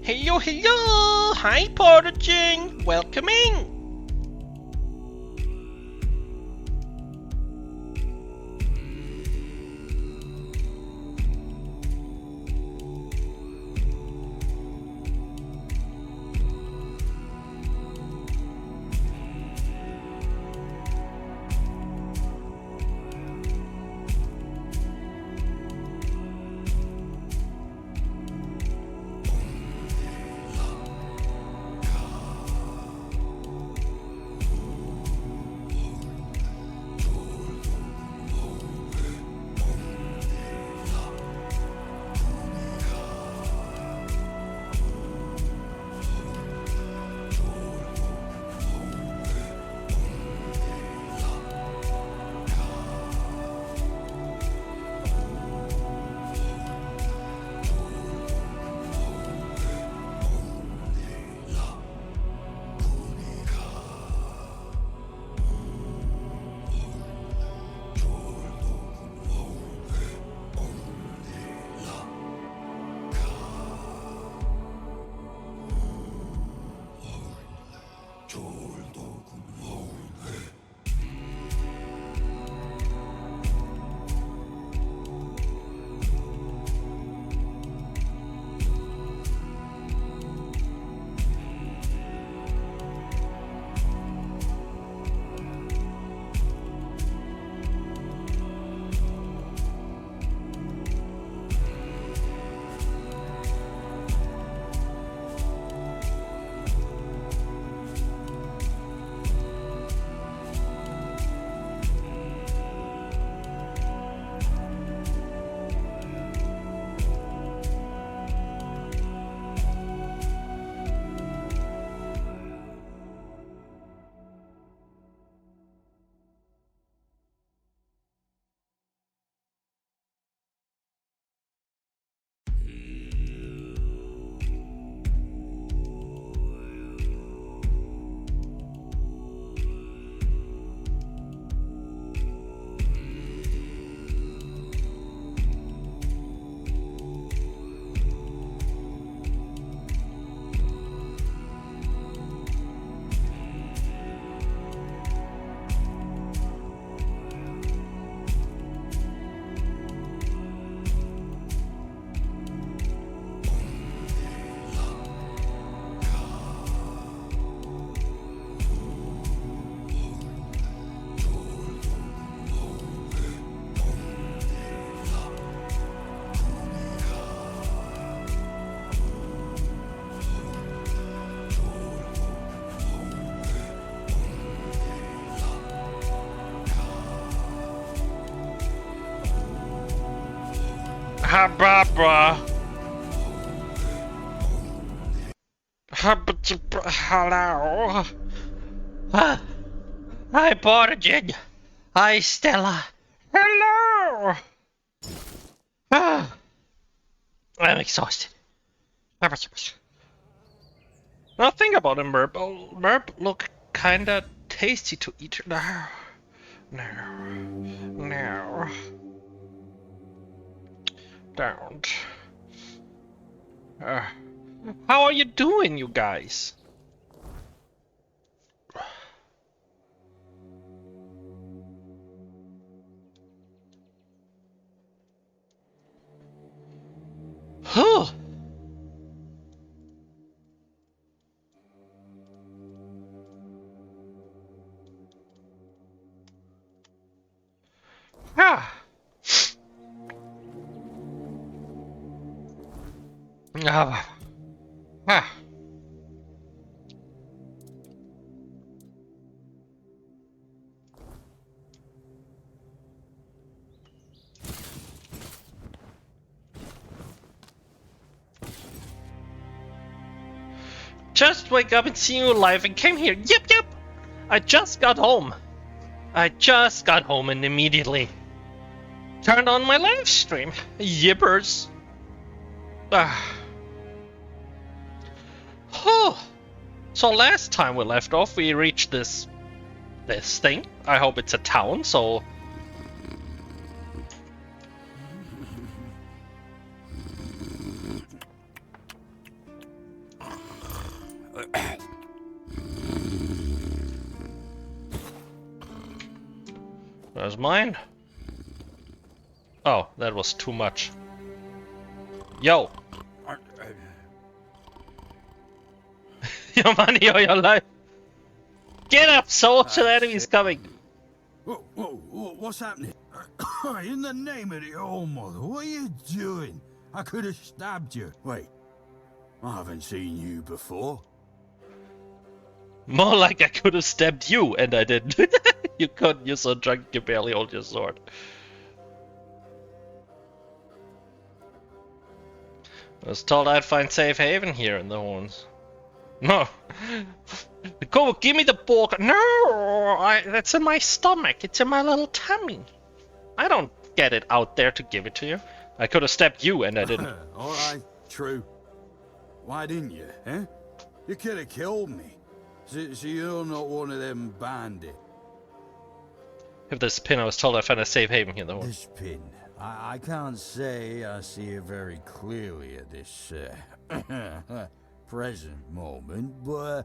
Hello, hello! Hi, Portagen! Welcome in! Hababra. Hello. Hi, Portagen. Hi, Stella. Hello. I'm exhausted. Now think about it, Merp. Oh, Merp look kinda tasty to eat. No. Don't. How are you doing, you guys? Huh. Ah. Ah. Just wake up and see you alive and came here. Yep. I just got home. And immediately turned on my live stream. Yippers. So last time we left off, we reached this thing. I hope it's a town, so... Where's mine? Oh, that was too much. Yo! Your money or your life! Get up, soldier! The enemy's coming! What's happening? In the name of the old mother, what are you doing? I could have stabbed you. Wait, I haven't seen you before. More like I could have stabbed you, and I didn't. You couldn't, you're so drunk you barely hold your sword. I was told I'd find safe haven here in the Horns. No. Go, give me the book. No, that's in my stomach. It's in my little tummy. I don't get it out there to give it to you. I could have stabbed you, and I didn't. Alright, true. Why didn't you, eh? You could have killed me. So you're not one of them bandits. If this pin, I was told I found a safe haven here in the Horns. This pin. I can't say I see it very clearly at this present moment, but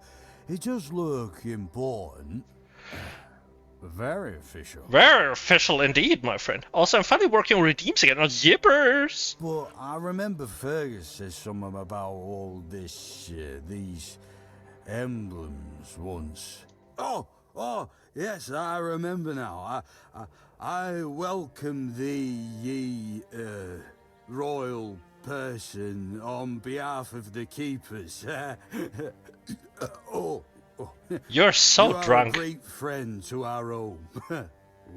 it does look important. Very official. Very official indeed, my friend. Also, I'm finally working on redeems again, not zippers. But I remember Fergus said something about all this, these emblems once. Oh, yes, I remember now. I welcome thee, ye, royal person, on behalf of the keepers. You're so you drunk. Are a great friend to our home.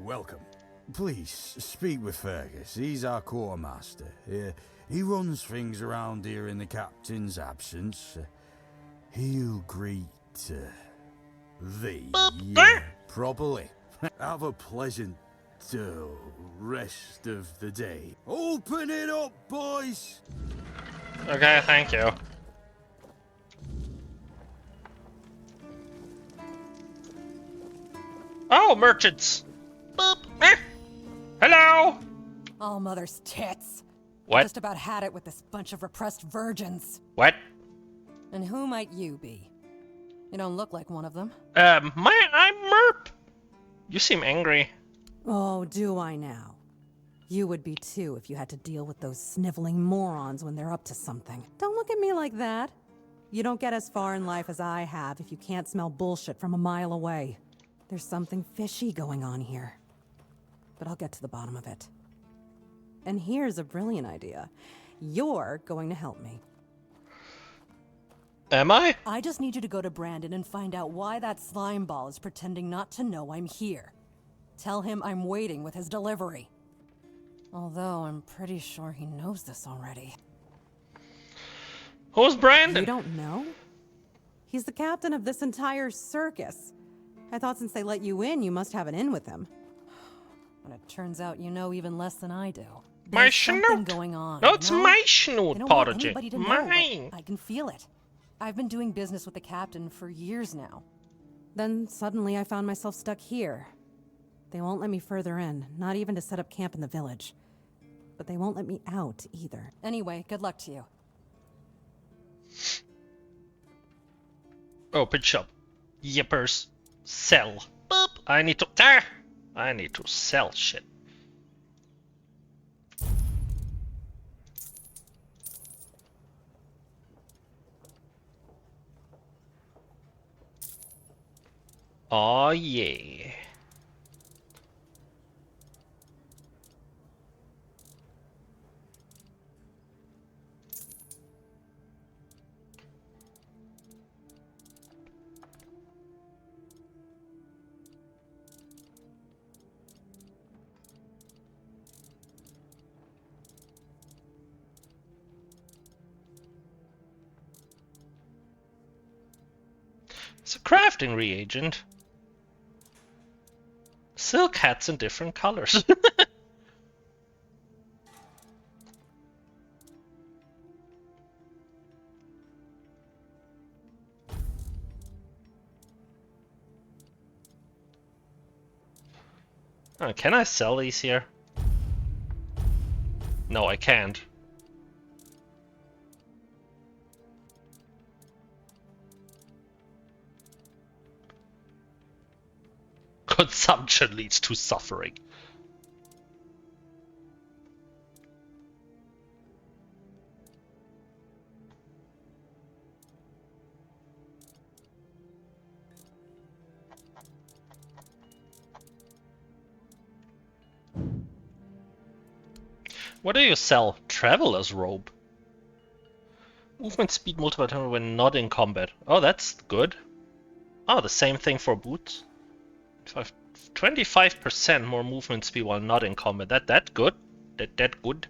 Welcome. Please, speak with Fergus. He's our quartermaster. He runs things around here in the captain's absence. He'll greet thee properly. Have a pleasant rest of the day. Open it up, boys! Okay, thank you. Oh, merchants! Boop. Hello! All mother's tits. What? I just about had it with this bunch of repressed virgins. What? And who might you be? You don't look like one of them. I'm Merp! You seem angry. Oh, do I now? You would be too if you had to deal with those sniveling morons when they're up to something. Don't look at me like that. You don't get as far in life as I have if you can't smell bullshit from a mile away. There's something fishy going on here. But I'll get to the bottom of it. And here's a brilliant idea. You're going to help me. Am I? I just need you to go to Brandon and find out why that slime ball is pretending not to know I'm here. Tell him I'm waiting with his delivery. Although I'm pretty sure he knows this already. Who's Brandon? You don't know? He's the captain of this entire circus. I thought since they let you in, you must have an in with him. But it turns out you know even less than I do. My There's something snoot. going on. No, it's you know? my I snoot, don't want Prodigy. anybody to know, Mine. but I can feel it. I've been doing business with the captain for years now. Then suddenly I found myself stuck here. They won't let me further in, not even to set up camp in the village. But they won't let me out either. Anyway, good luck to you. Open shop. Yippers. Sell. Boop. I need to... I need to sell shit. Oh yeah. It's a crafting reagent. Silk hats in different colors. Oh, can I sell these here? No, I can't. Consumption leads to suffering. What do you sell? Traveler's robe. Movement speed multiplied when not in combat. Oh, that's good. Oh, the same thing for boots. 25% more movement speed while not in combat. That good. That good.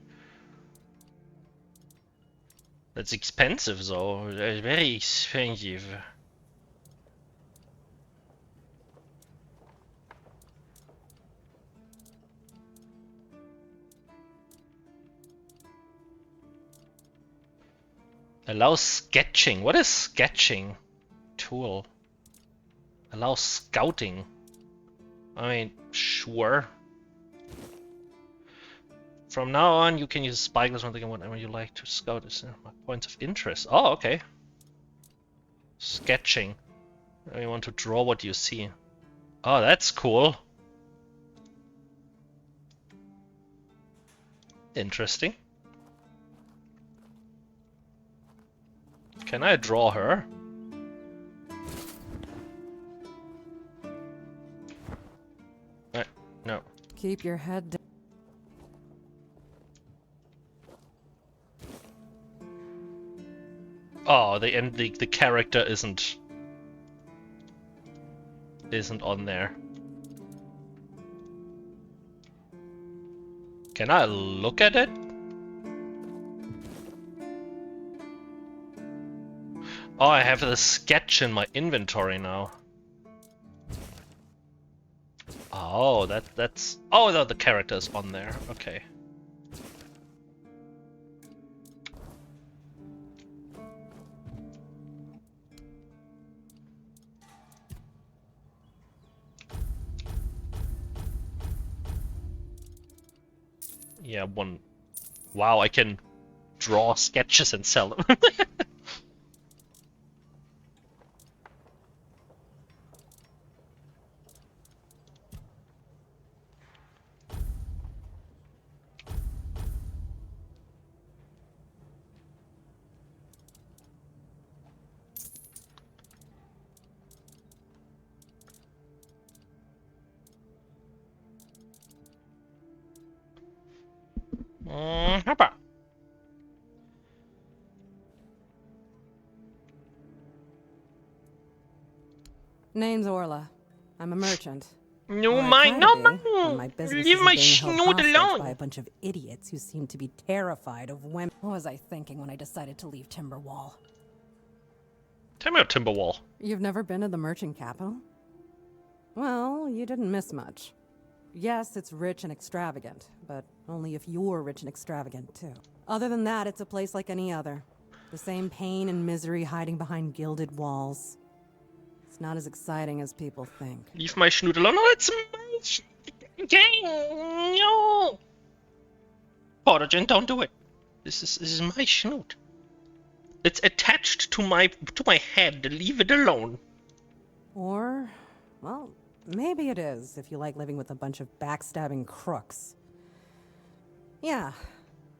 That's expensive though. Very expensive. Allows sketching. What is sketching? Tool. Allows scouting. I mean, sure. From now on, you can use spyglass whenever you like to scout. Is points of interest. Oh, okay. Sketching. You want to draw what you see. Oh, that's cool. Interesting. Can I draw her? No. Keep your head down. Oh, the character isn't on there. Can I look at it? Oh, I have the sketch in my inventory now. Oh, that's... Oh, the character is on there. Okay. Yeah, one... Wow, I can draw sketches and sell them. Hoppa. Name's Orla. I'm a merchant. No, Or I my try no, to be, when my business leave isn't my being held snoot hostage alone. by a bunch of idiots who seem to be terrified of women. What was I thinking when I decided to leave Timberwall? Tell me about Timberwall. You've never been to the merchant capital? Well, you didn't miss much. Yes, it's rich and extravagant, but only if you're rich and extravagant too. Other than that, it's a place like any other. The same pain and misery hiding behind gilded walls. It's not as exciting as people think. Leave my snoot alone. No, it's my no. Portagen, don't do it. This is my snoot. It's attached to my head. Leave it alone. Or, well, maybe it is if you like living with a bunch of backstabbing crooks. Yeah,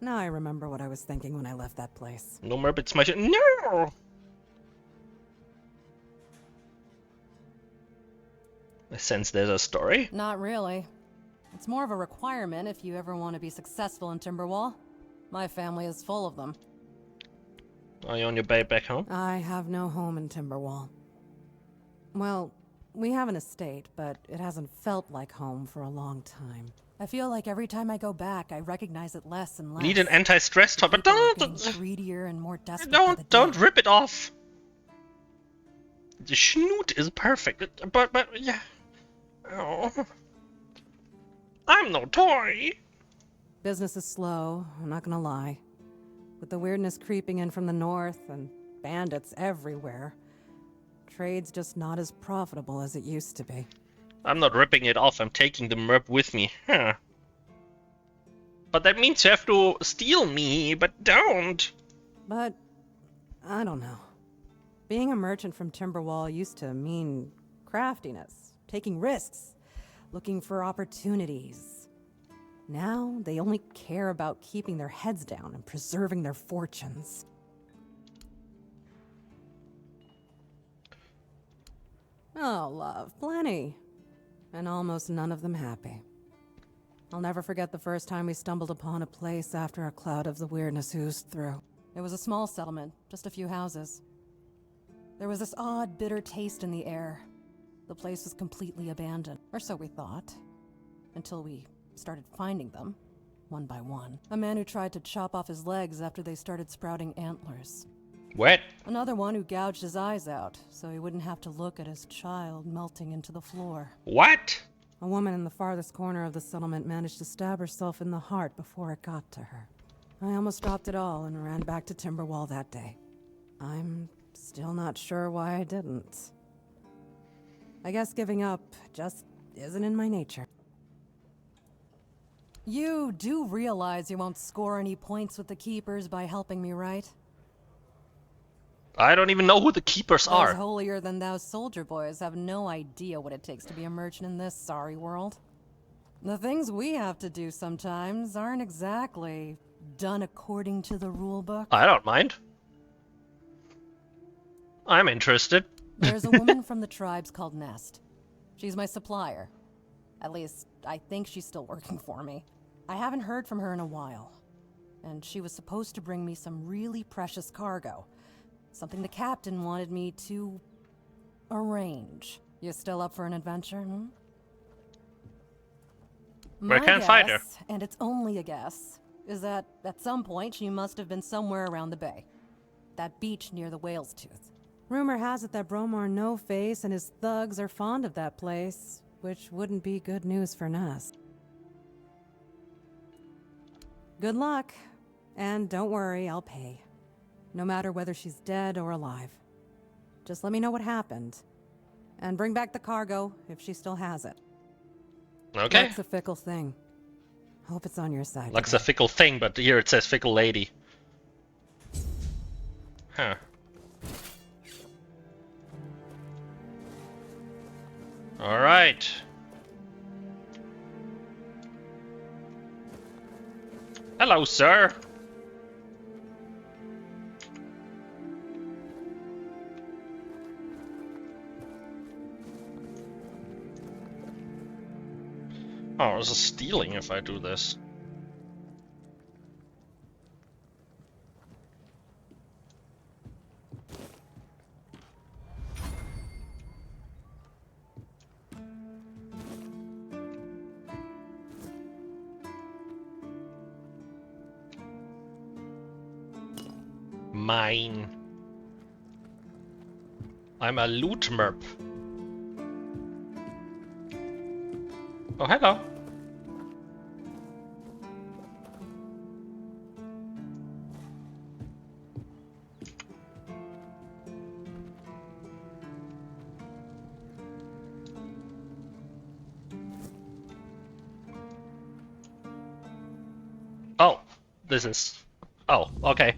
now I remember what I was thinking when I left that place. No more, it's my no. I sense there's a story. Not really. It's more of a requirement if you ever want to be successful in Timberwall. My family is full of them. Are you on your way back home? I have no home in Timberwall. Well, we have an estate, but it hasn't felt like home for a long time. I feel like every time I go back, I recognize it less and less. Need an anti-stress top, but People are getting greedier and more desperate by the don't day. rip it off. The snoot is perfect, but yeah. Oh. I'm no toy. Business is slow, I'm not gonna lie. With the weirdness creeping in from the north and bandits everywhere, trade's just not as profitable as it used to be. I'm not ripping it off, I'm taking the merp with me. Huh. But that means you have to steal me, but don't. But, I don't know. Being a merchant from Timberwall used to mean craftiness, taking risks, looking for opportunities. Now, they only care about keeping their heads down and preserving their fortunes. Oh, love, plenty. And almost none of them happy. I'll never forget the first time we stumbled upon a place after a cloud of the weirdness oozed through. It was a small settlement, just a few houses. There was this odd, bitter taste in the air. The place was completely abandoned, or so we thought. Until we started finding them, one by one. A man who tried to chop off his legs after they started sprouting antlers. What? Another one who gouged his eyes out, so he wouldn't have to look at his child melting into the floor. What? A woman in the farthest corner of the settlement managed to stab herself in the heart before it got to her. I almost dropped it all and ran back to Timberwall that day. I'm still not sure why I didn't. I guess giving up just isn't in my nature. You do realize you won't score any points with the Keepers by helping me, right? I don't even know who the Keepers Those are. holier-than-thou soldier boys have no idea what it takes to be a merchant in this sorry world. The things we have to do sometimes aren't exactly done according to the rulebook. I don't mind. I'm interested. There's a woman from the tribes called Nest. She's my supplier. At least, I think she's still working for me. I haven't heard from her in a while. And she was supposed to bring me some really precious cargo. Something the captain wanted me to arrange. You still up for an adventure, hmm? Where can I find her? And it's only a guess, is that at some point she must have been somewhere around the bay. That beach near the Whale's Tooth. Rumor has it that Bromar No-Face and his thugs are fond of that place, which wouldn't be good news for Nest. Good luck, and don't worry, I'll pay. No matter whether she's dead or alive. Just let me know what happened. And bring back the cargo, if she still has it. Okay. Luck's a fickle thing. Hope it's on your side. Luck's a fickle thing, but here it says fickle lady. Huh. Alright. Hello, sir. Oh, this is stealing if I do this. Mine. I'm a loot merp. Oh, hello. Oh, this is... Oh, okay.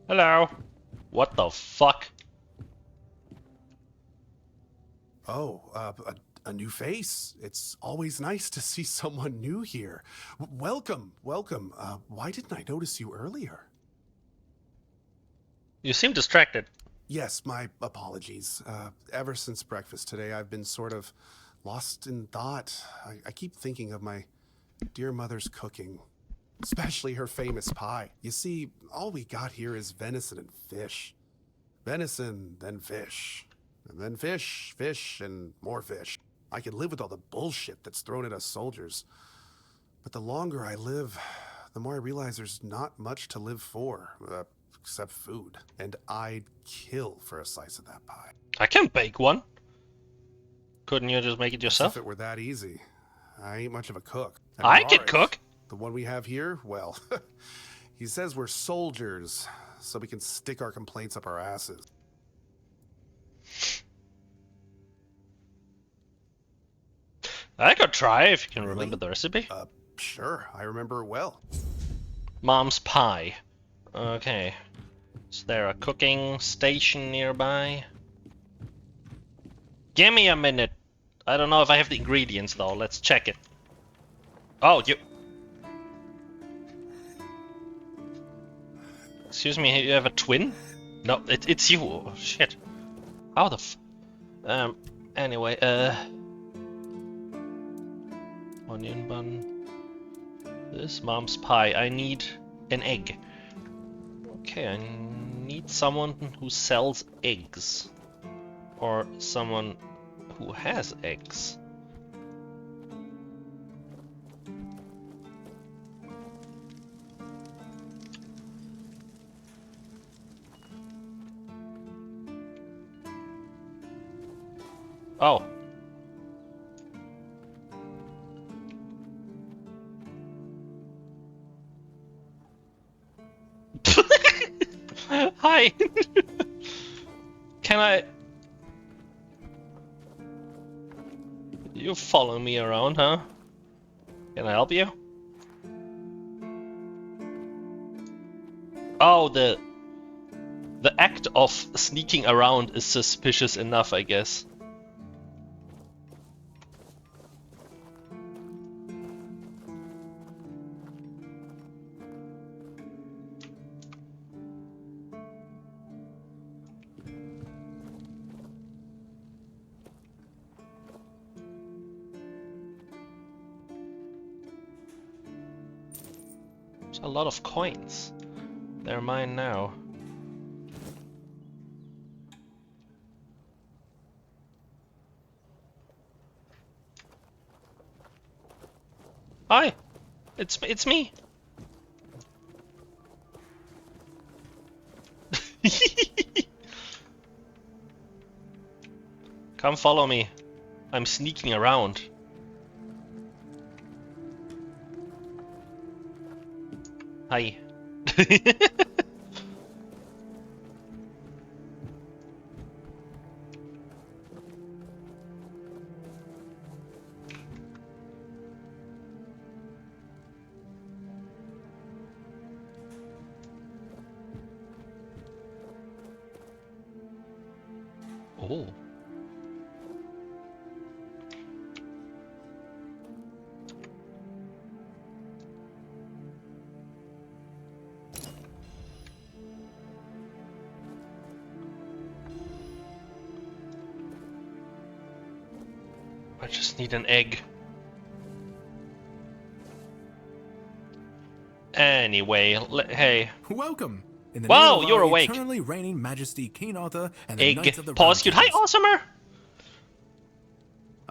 Hello. What the fuck? Oh, a new face. It's always nice to see someone new here. Welcome, welcome. Why didn't I notice you earlier? You seem distracted. Yes, my apologies. Ever since breakfast today, I've been sort of lost in thought. I keep thinking of my dear mother's cooking, especially her famous pie. You see, all we got here is venison and fish. Venison, then fish. And then fish, fish, and more fish. I can live with all the bullshit that's thrown at us soldiers. But the longer I live, the more I realize there's not much to live for, except food. And I'd kill for a slice of that pie. I can bake one. Couldn't you just make it yourself? If it were that easy. I ain't much of a cook. And I can Lars, cook. The one we have here, well, he says we're soldiers, so we can stick our complaints up our asses. I could try if you can remember the recipe. Sure, I remember it well. Mom's pie. Okay. Is there a cooking station nearby? Give me a minute. I don't know if I have the ingredients though. Let's check it. Oh, you. Excuse me, you have a twin? No, it's you. Oh, shit. How the f... anyway, onion bun. This mom's pie. I need an egg. Okay, I need someone who sells eggs. Or someone who has eggs. Oh. Hi. Can I... You follow me around, huh? Can I help you? Oh, the act of sneaking around is suspicious enough, I guess. A lot of coins. They're mine now. Hi, it's me. Come follow me. I'm sneaking around. Hi. Oh. I just need an egg. Anyway, hey. Welcome. In the Wow, name of you're our awake. Eternally reigning Majesty King Arthur and the Egg. Knights of the Pause cute. Hi, Round Awesomer!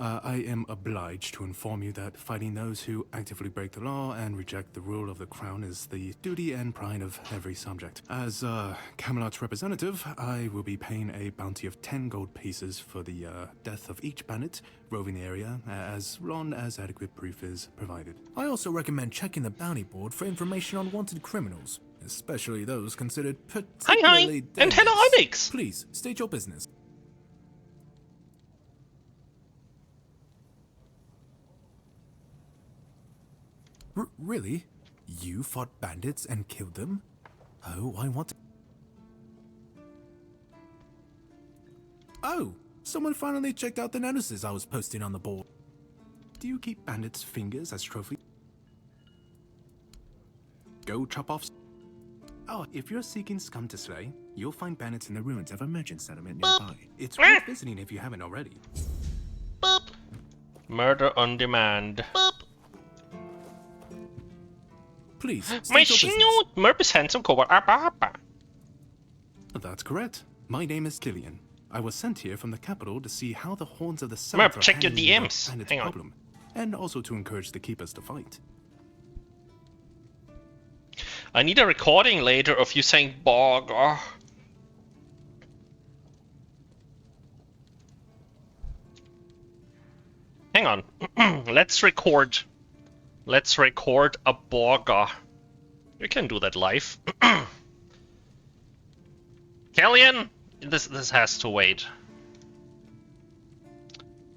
I am obliged to inform you that fighting those who actively break the law and reject the rule of the crown is the duty and pride of every subject. As Camelot's representative, I will be paying a bounty of 10 gold pieces for the death of each bandit roving the area, as long as adequate proof is provided. I also recommend checking the bounty board for information on wanted criminals, especially those considered particularly Hi, and hello, dangerous. Onyx! Please, state your business. Really? You fought bandits and killed them? Oh, I want... Oh! Someone finally checked out the notices I was posting on the board. Do you keep bandits' fingers as trophies? Go chop off... Oh, if you're seeking scum to slay, you'll find bandits in the ruins of a merchant settlement nearby. It's worth visiting if you haven't already. Boop. Murder on demand. Boop. Please, My state your business. snoot Merp handsome cobalt. That's correct. My name is Killian. I was sent here from the capital to see how the horns of the south Merp, are check your handling the DMs. bandits' Hang on. problem, and also to encourage the keepers to fight. I need a recording later of you saying bog. Oh. Hang on. Let's record. Let's record a bogger. You can do that live. Kellyan, this has to wait.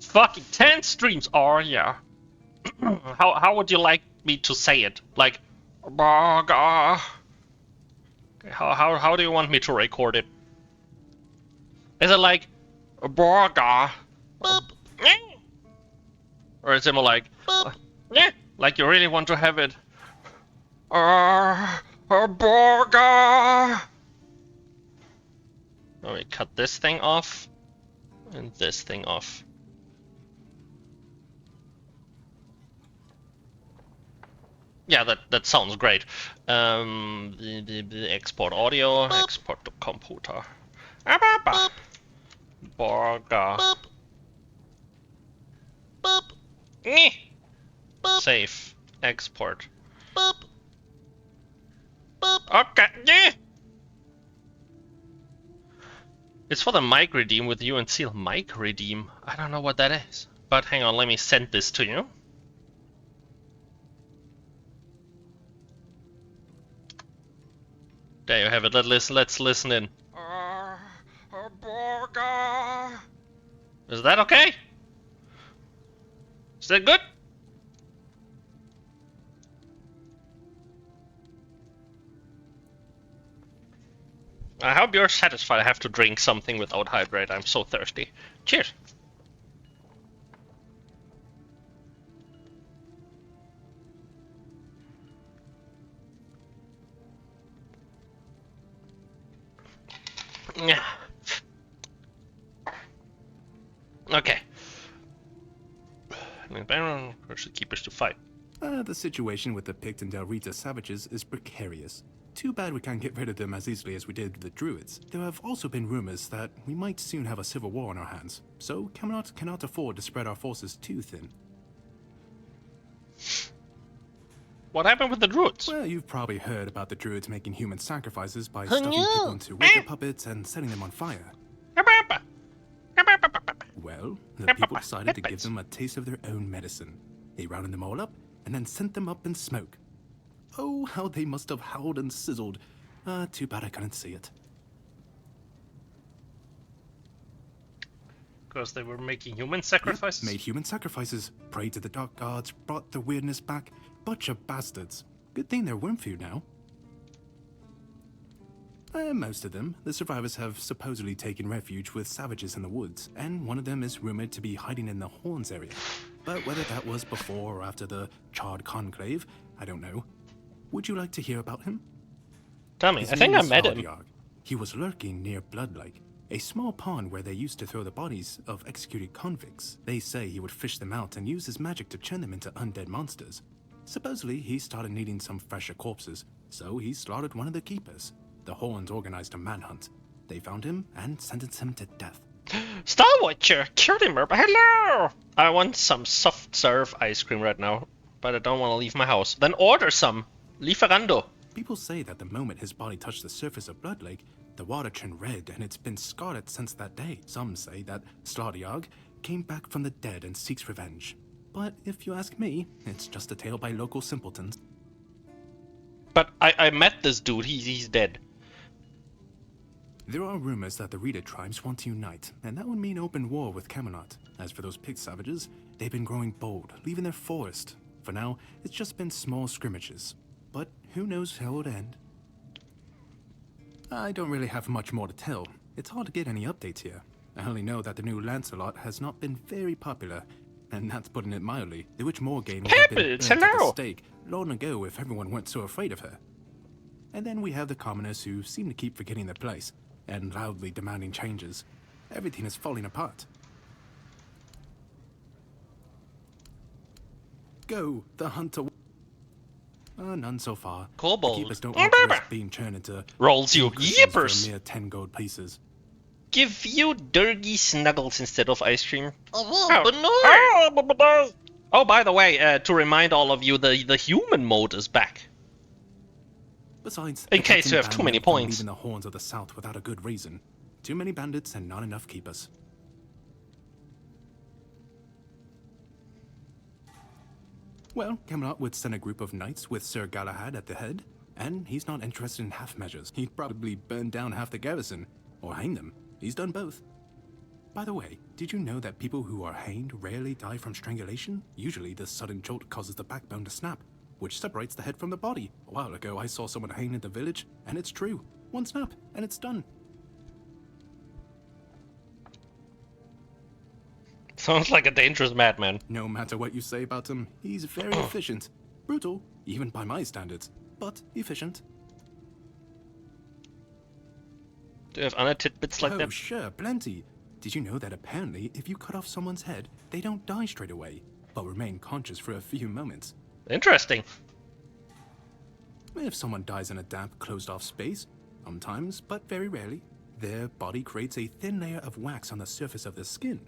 Fucking 10 streams. Oh yeah. How would you like me to say it? Like bogger. How do you want me to record it? Is it like bogger? Or is it more like, like you really want to have it? A burger! Let me cut this thing off and this thing off. Yeah, that sounds great. The export audio, export to computer. Burger. Save. Export. Okay. Yeah. It's for the mic redeem with you and Seal. Mic redeem. I don't know what that is. But hang on, let me send this to you. There you have it. Let's listen in. A burger. Is that okay? Is that good? I hope you're satisfied. I have to drink something without hydrate. I'm so thirsty. Cheers. Yeah. Okay. Push the keepers to fight. The situation with the Pict and Del Rita savages is precarious. Too bad we can't get rid of them as easily as we did the Druids. There have also been rumors that we might soon have a civil war on our hands, so Camelot cannot afford to spread our forces too thin. What happened with the Druids? Well, you've probably heard about the Druids making human sacrifices by stuffing people into wicker puppets and setting them on fire. Well, the people decided to give them a taste of their own medicine. They rounded them all up and then sent them up in smoke. Oh, how they must have howled and sizzled. Too bad I couldn't see it. Because they were making human sacrifices? Yep, made human sacrifices, prayed to the dark gods, brought the weirdness back. Bunch of bastards. Good thing they're worm food now. Most of them. The survivors have supposedly taken refuge with savages in the woods, and one of them is rumored to be hiding in the Horns area. But whether that was before or after the Charred Conclave, I don't know. Would you like to hear about him? Tell me, His I think name I is met him. Slaughteryard. He was lurking near Blood Lake, a small pond where they used to throw the bodies of executed convicts. They say he would fish them out and use his magic to turn them into undead monsters. Supposedly, he started needing some fresher corpses, so he slaughtered one of the keepers. The Horns organized a manhunt. They found him and sentenced him to death. Star Watcher, killed him. Hello! I want some soft serve ice cream right now, but I don't want to leave my house. Then order some. Lieferando. People say that the moment his body touched the surface of Blood Lake, the water turned red and it's been scarred since that day. Some say that Slaughteryard came back from the dead and seeks revenge. But if you ask me, it's just a tale by local simpletons. But I met this dude. He's dead. There are rumors that the Rita tribes want to unite, and that would mean open war with Camelot. As for those Pict savages, they've been growing bold, leaving their forest. For now, it's just been small scrimmages. But who knows how it would end? I don't really have much more to tell. It's hard to get any updates here. I only know that the new Lancelot has not been very popular, and that's putting it mildly. The Witch Morgane would have been burnt at the stake long ago if everyone weren't so afraid of her. And then we have the commoners who seem to keep forgetting their place and loudly demanding changes. Everything is falling apart. Go, the hunter. None so far. Kobold. The keepers don't want to risk being turned into rolls you yippers for a mere 10 gold pieces. Give you Durgy Snuggles instead of ice cream. Oh, by the way, to remind all of you, the human mode is back. Besides, in case you have too many points. Leaving the Horns of the South without a good reason. Too many bandits and not enough keepers. Well, Camelot would send a group of knights with Sir Galahad at the head, and he's not interested in half measures. He'd probably burn down half the garrison, or hang them. He's done both. By the way, did you know that people who are hanged rarely die from strangulation? Usually the sudden jolt causes the backbone to snap, which separates the head from the body. A while ago I saw someone hanged in the village, and it's true. One snap, and it's done. Sounds like a dangerous madman. No matter what you say about him, he's very efficient. Brutal, even by my standards, but efficient. Do you have other tidbits like Oh, that? sure, plenty. Did you know that apparently if you cut off someone's head, they don't die straight away, but remain conscious for a few moments? Interesting. If someone dies in a damp, closed-off space, sometimes, but very rarely, their body creates a thin layer of wax on the surface of the skin.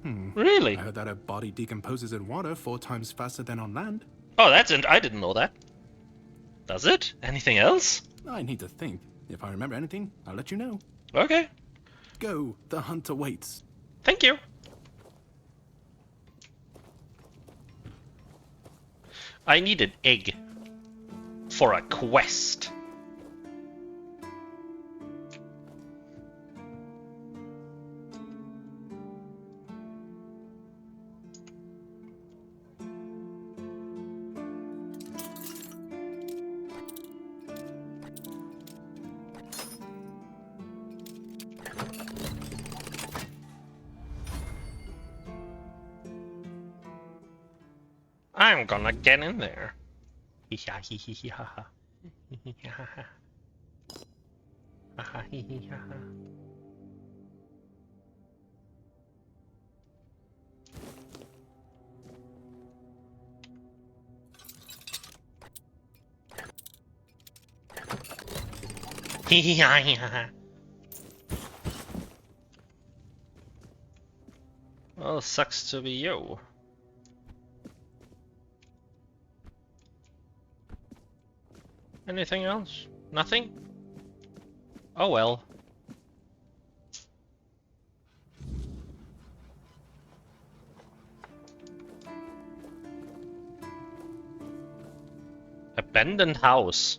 Really? I heard that a body decomposes in water 4 times faster than on land. Oh, I didn't know that. Does it? Anything else? I need to think. If I remember anything, I'll let you know. Okay. Go, the hunt awaits. Thank you. I need an egg for a quest. I'm gonna get in there. Well, sucks to be you. Anything else? Nothing? Oh well. Abandoned house.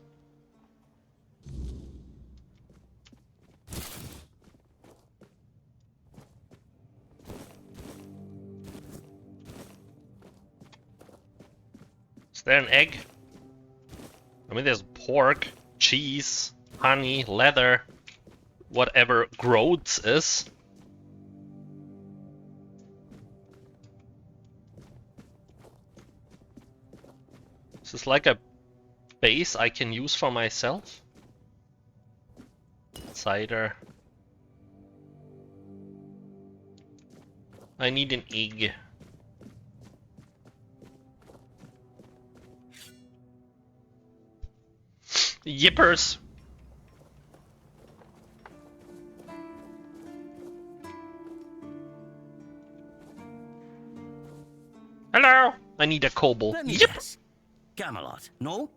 Is there an egg? I mean, there's pork, cheese, honey, leather, whatever groats is. Is this like a base I can use for myself? Cider. I need an egg. Yippers! Hello! I need a kobold. Let me Yip! guess. Camelot, no?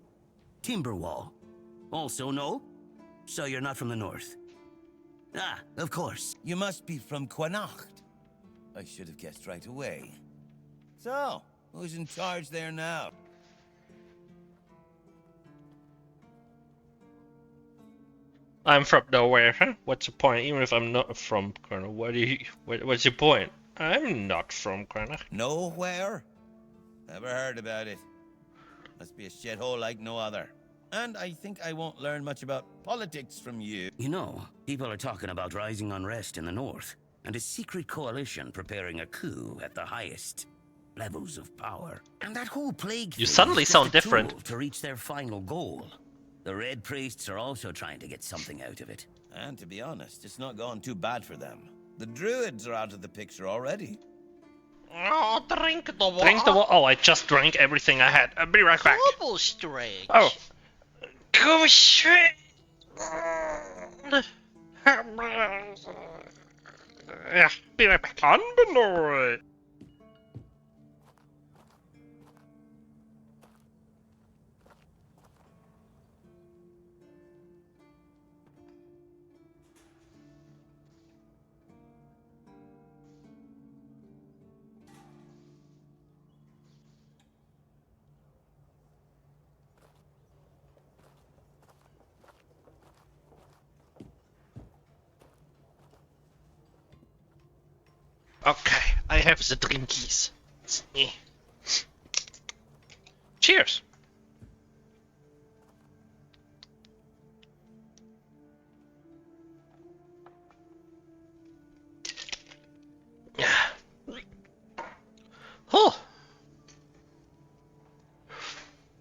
Timberwall, also no? So you're not from the north? Ah, of course. You must be from Connacht. I should have guessed right away. So, who's in charge there now? I'm from nowhere, huh? What's the point? Even if I'm not from Connacht, what's your point? I'm not from Connacht. Nowhere? Never heard about it. Must be a shithole like no other. And I think I won't learn much about politics from you. You know, people are talking about rising unrest in the north, and a secret coalition preparing a coup at the highest levels of power. And that whole plague You thing suddenly is just sound a different. tool to reach their final goal. The Red Priests are also trying to get something out of it. And to be honest, it's not going too bad for them. The druids are out of the picture already. Oh, drink the water. Drink the water. Oh, I just drank everything I had. I'll be right back. Double strength. Oh. Go straight. Yeah, be right back. Unbenoy. Okay, I have the drinkies. Cheers.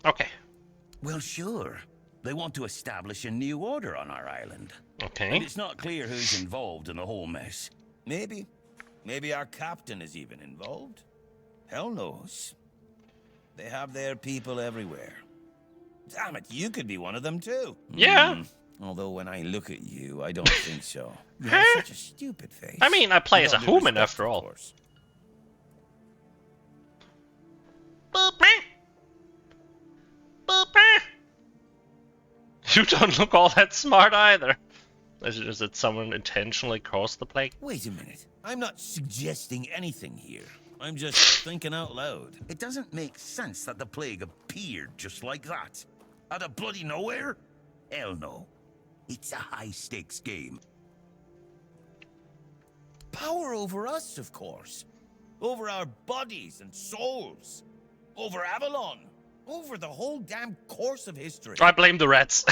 Okay. Well, sure. They want to establish a new order on our island. Okay. And it's not clear who's involved in the whole mess. Maybe. Maybe our captain is even involved. Hell knows. They have their people everywhere. Damn it, you could be one of them too. Yeah. Although when I look at you, I don't think so. You Huh? have such a stupid face. I mean, I play With as a all due human respect, after of all. course. Boop, eh. Boop, eh. You don't look all that smart either. Is it someone intentionally caused the plague? Wait a minute. I'm not suggesting anything here. I'm just thinking out loud. It doesn't make sense that the plague appeared just like that. Out of bloody nowhere? Hell no. It's a high-stakes game. Power over us, of course. Over our bodies and souls. Over Avalon. Over the whole damn course of history. I blame the rats.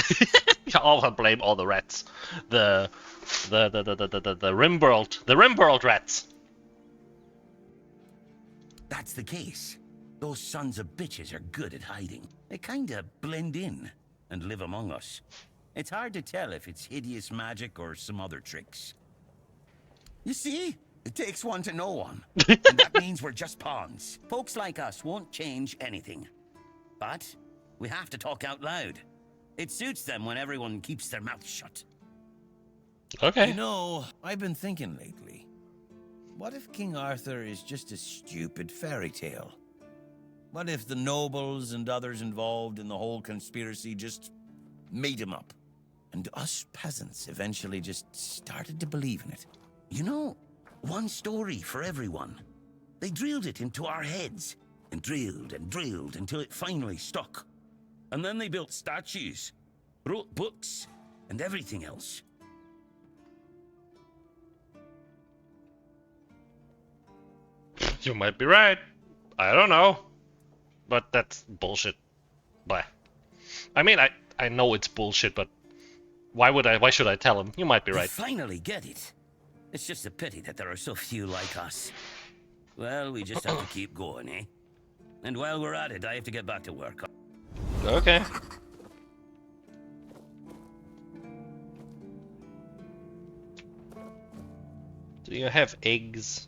I blame all the rats. The Rimworld rats. That's the case. Those sons of bitches are good at hiding. They kinda blend in and live among us. It's hard to tell if it's hideous magic or some other tricks. You see? It takes one to know one. And that means we're just pawns. Folks like us won't change anything. But we have to talk out loud. It suits them when everyone keeps their mouth shut. Okay. You know, I've been thinking lately. What if King Arthur is just a stupid fairy tale? What if the nobles and others involved in the whole conspiracy just made him up? And us peasants eventually just started to believe in it. You know, one story for everyone. They drilled it into our heads. And drilled until it finally stuck. And then they built statues, wrote books, and everything else. You might be right. I don't know. But that's bullshit. But I mean, I know it's bullshit, but why should I tell him? You might be They right. finally get it. It's just a pity that there are so few like us. Well, we just have to keep going, eh? And while we're at it, I have to get back to work. Okay. Do you have eggs?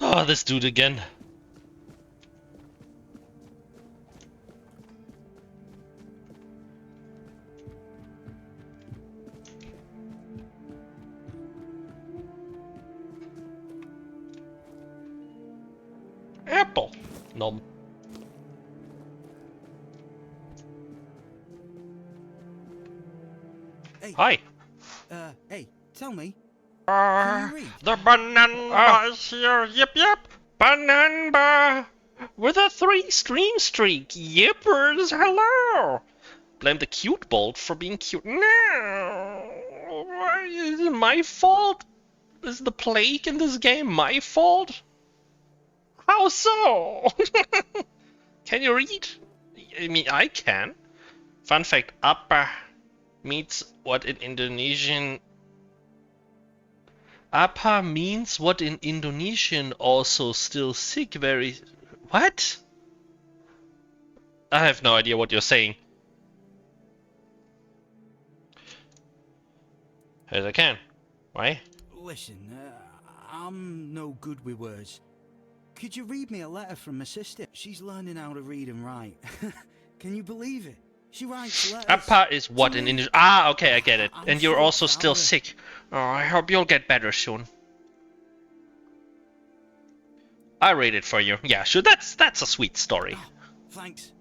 Oh, this dude again. Apple. Nom. Hey. Hi. Hey, tell me. Can you read? The banana's here, yip yip. Banana with a 3-stream streak. Yippers, hello. Blame the cute bolt for being cute. No, is it my fault? Is the plague in this game my fault? How so? Can you read? I mean, I can. Fun fact: apa means what in Indonesian. Apa means what in Indonesian also still sick very... What? I have no idea what you're saying. As I can. Why? Listen, I'm no good with words. Could you read me a letter from my sister? She's learning how to read and write. Can you believe it? She writes letters. Apa is what to in me. Indonesian. Ah, okay, I get it. I'm And you're so also still proud of- sick. Oh, I hope you'll get better soon. I read it for you. Yeah, sure. That's a sweet story. Oh, thanks.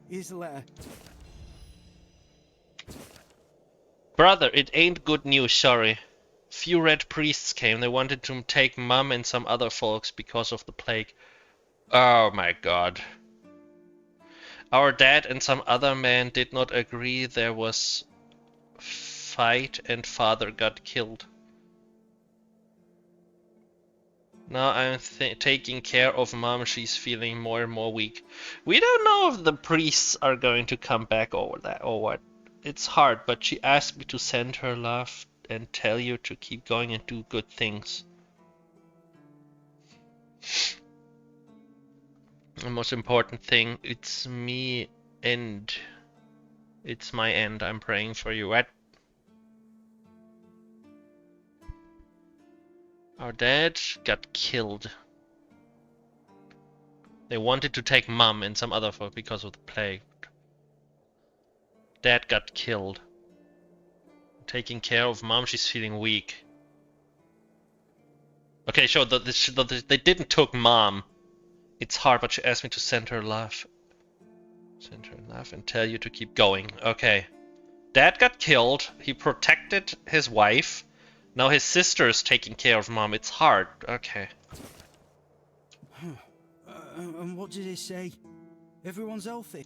Here's the letter. Brother, it ain't good news, sorry. few red priests came. They wanted to take Mum and some other folks because of the plague. Oh my god. Our dad and some other man did not agree. There was fight and father got killed. Now I'm taking care of Mom. She's feeling more and more weak. We don't know if the priests are going to come back or that or what. It's hard, but she asked me to send her love and tell you to keep going and do good things. The most important thing, it's me and it's my end. I'm praying for you. What? Our dad got killed. They wanted to take Mum and some other folk because of the plague. Dad got killed. Taking care of Mum, she's feeling weak. Okay, sure, they didn't took Mom. It's hard, but she asked me to send her love. Send her love and tell you to keep going. Okay. Dad got killed. He protected his wife. Now his sister is taking care of Mom. It's hard. Okay. And what did he say? Everyone's healthy.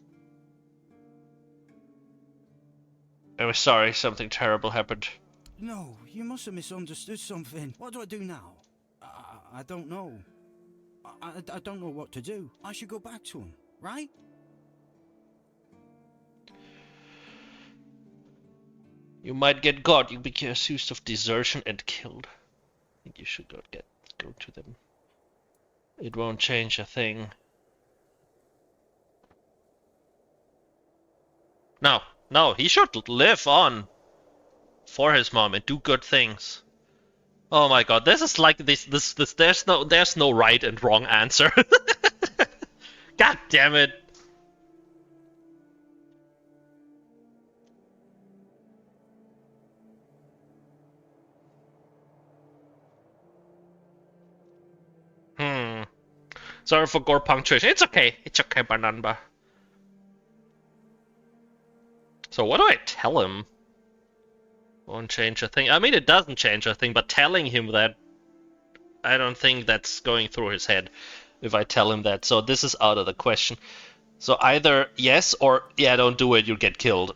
I'm sorry, something terrible happened. No, you must have misunderstood something. What do I do now? I don't know. I don't know what to do. I should go back to him, right? You might get caught. You'll be accused of desertion and killed. I think you should go to them. It won't change a thing. No, he should live on for his mom and do good things. Oh my god, this is like this there's no right and wrong answer. God damn it. Sorry for gore punctuation. It's okay, Bananba. So what do I tell him? Won't change a thing. I mean, it doesn't change a thing, but telling him that, I don't think that's going through his head if I tell him that. So this is out of the question. So either yes or yeah, don't do it, you'll get killed.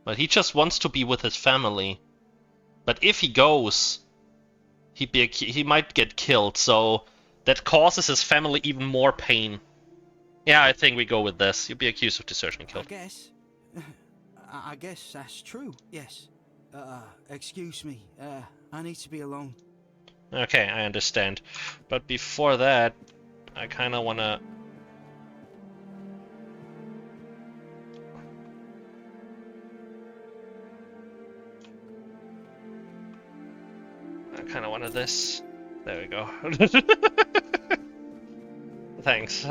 But he just wants to be with his family. But if he goes, he might get killed, so that causes his family even more pain. Yeah, I think we go with this. You'll be accused of desertion and killed. I guess that's true, yes. Excuse me, I need to be alone. Okay, I understand. But before that, I kinda wanna... I kinda wanted this. There we go. Thanks.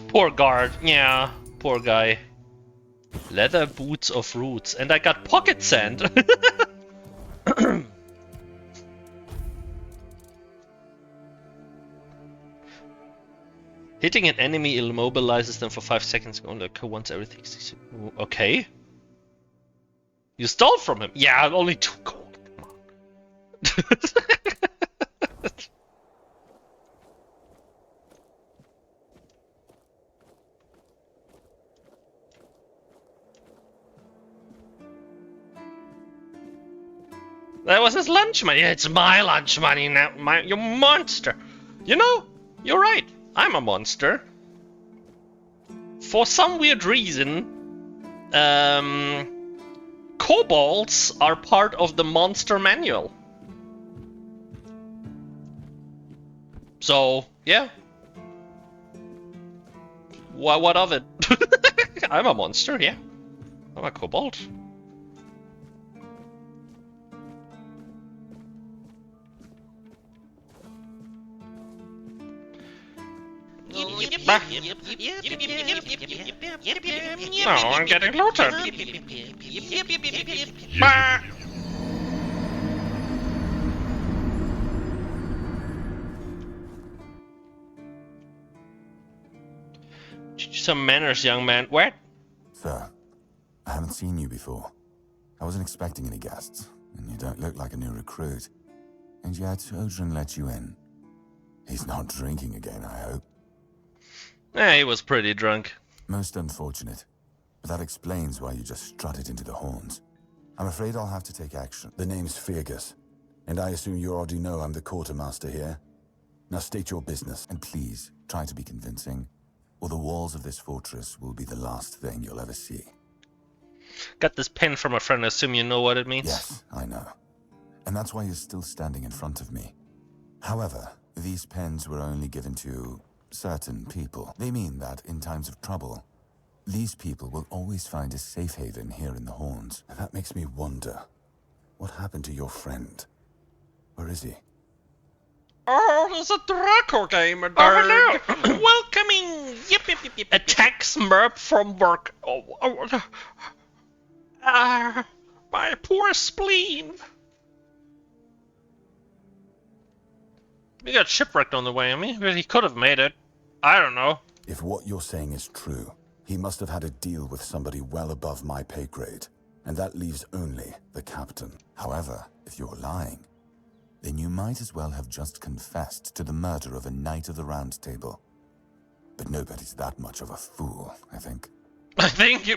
Poor guard, yeah, poor guy. Leather boots of roots, and I got pocket sand. Hitting an enemy immobilizes them for 5 seconds. Only occur once everything. Okay. You stole from him. Yeah, only 2 gold. Come on. That was his lunch money. It's my lunch money now. You monster. You know, you're right. I'm a monster. For some weird reason, kobolds are part of the monster manual. So, yeah. What of it? I'm a monster, yeah. I'm a kobold. No, I'm getting looted. Bah. Some manners, young man. What? Sir, I haven't seen you before. I wasn't expecting any guests, and you don't look like a new recruit. And yet, Odrin let you in. He's not drinking again, I hope. He was pretty drunk. Most unfortunate. But that explains why you just strutted into the horns. I'm afraid I'll have to take action. The name's Fergus, and I assume you already know I'm the quartermaster here. Now state your business, and please, try to be convincing, or the walls of this fortress will be the last thing you'll ever see. Got this pen from a friend, I assume you know what it means? Yes, I know. And that's why you're still standing in front of me. However, these pens were only given to certain people. They mean that in times of trouble, these people will always find a safe haven here in the Horns. And that makes me wonder, what happened to your friend? Where is he? Oh, there's a Draco gamer there. Oh, hello. Welcoming. Yep. Attacks Merp from work. My poor spleen. We got shipwrecked on the way. I mean, he could have made it. I don't know. If what you're saying is true, he must have had a deal with somebody well above my pay grade, and that leaves only the captain. However, if you're lying, then you might as well have just confessed to the murder of a Knight of the Round Table. But nobody's that much of a fool, I think. I think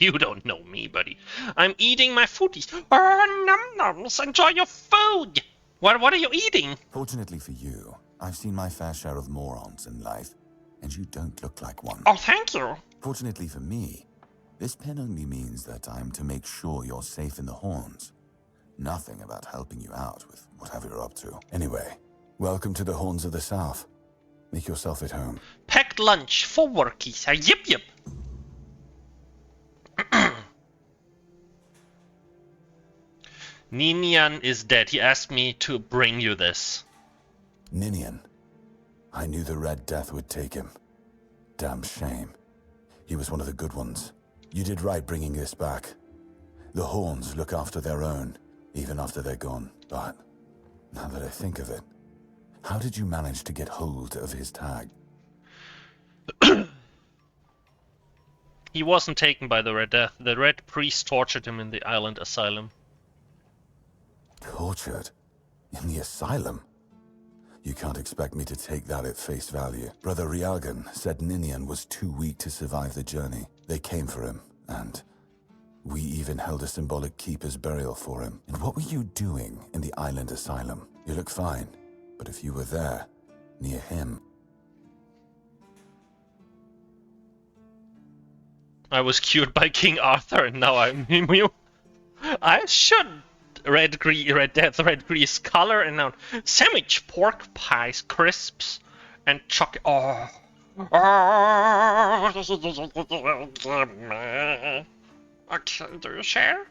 you don't know me, buddy. I'm eating my foodies. Num-nums, enjoy your food. What are you eating? Fortunately for you, I've seen my fair share of morons in life, and you don't look like one. Oh, thank you. Fortunately for me, this pen only means that I'm to make sure you're safe in the Horns. Nothing about helping you out with whatever you're up to. Anyway, welcome to the Horns of the South. Make yourself at home. Packed lunch for workies. Yip. Ninian is dead. He asked me to bring you this. Ninian. I knew the Red Death would take him. Damn shame. He was one of the good ones. You did right bringing this back. The Horns look after their own, even after they're gone. But, now that I think of it, how did you manage to get hold of his tag? He wasn't taken by the Red Death. The Red Priest tortured him in the island asylum. Tortured? In the asylum? You can't expect me to take that at face value. Brother Rialgan said Ninian was too weak to survive the journey. They came for him, and we even held a symbolic keeper's burial for him. And what were you doing in the island asylum? You look fine, but if you were there, near him... I was cured by King Arthur, and now I'm immune. I should. Red Death, red grease color, and now sandwich, pork pies, crisps, and chocolate. Okay, do you share?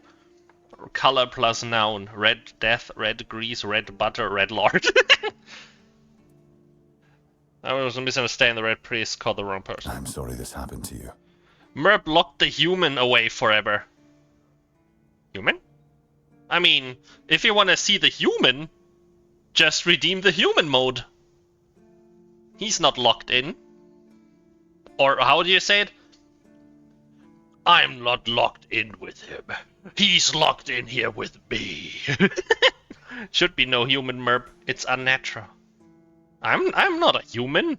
Color plus noun: red death, red grease, red butter, red lord. I was misunderstanding. The red priest called the wrong person. I'm sorry this happened to you. Merp locked the human away forever. Human? I mean, if you want to see the human, just redeem the human mode. He's not locked in. Or how do you say it? I'm not locked in with him. He's locked in here with me. Should be no human, Merp. It's unnatural. I'm not a human.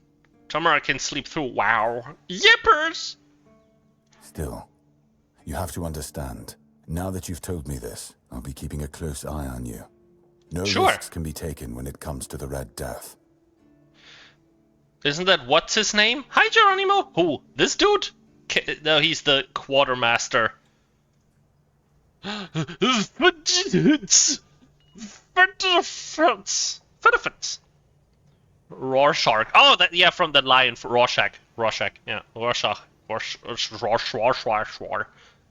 Tomorrow I can sleep through. Wow. Yippers! Still, you have to understand. Now that you've told me this, I'll be keeping a close eye on you. No risks can be taken when it comes to the Red Death. Isn't that what's his name? Hi, Geronimo. Who? This dude? No, he's the quartermaster. Rorschach. Oh, that, yeah, from the lion. Rorschach. Yeah, Rorschach.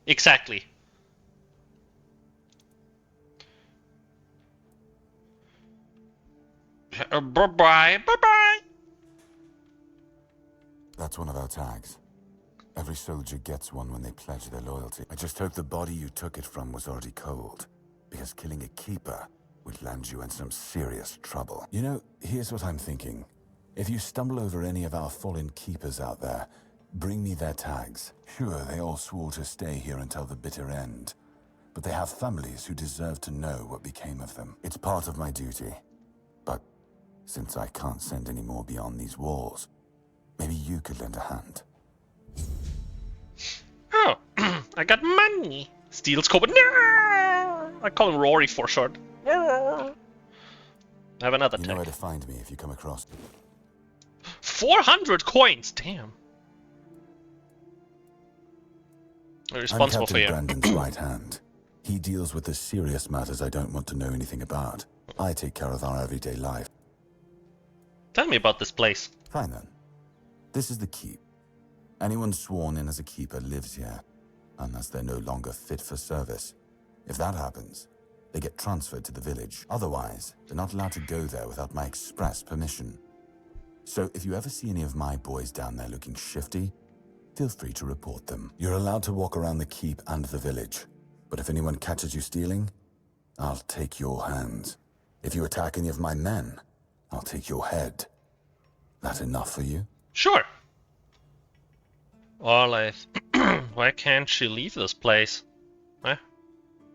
Exactly. Bye-bye. That's one of our tags. Every soldier gets one when they pledge their loyalty. I just hope the body you took it from was already cold, because killing a keeper would land you in some serious trouble. You know, here's what I'm thinking. If you stumble over any of our fallen keepers out there, bring me their tags. Sure, they all swore to stay here until the bitter end, but they have families who deserve to know what became of them. It's part of my duty. But since I can't send any more beyond these walls, maybe you could lend a hand. Oh, I got money. Steals Cobalt. No! I call him Rory for short. I have another You tag. know where to find me if you come across. 400 coins. Damn. I'm responsible for I'm you. Captain Brandon's right hand. He deals with the serious matters I don't want to know anything about. I take care of our everyday life. Tell me about this place. Fine then. This is the keep. Anyone sworn in as a keeper lives here, unless they're no longer fit for service. If that happens, they get transferred to the village. Otherwise, they're not allowed to go there without my express permission. So if you ever see any of my boys down there looking shifty, feel free to report them. You're allowed to walk around the keep and the village, but if anyone catches you stealing, I'll take your hands. If you attack any of my men, I'll take your head. That enough for you? Sure. Olive. Why can't she leave this place? Huh?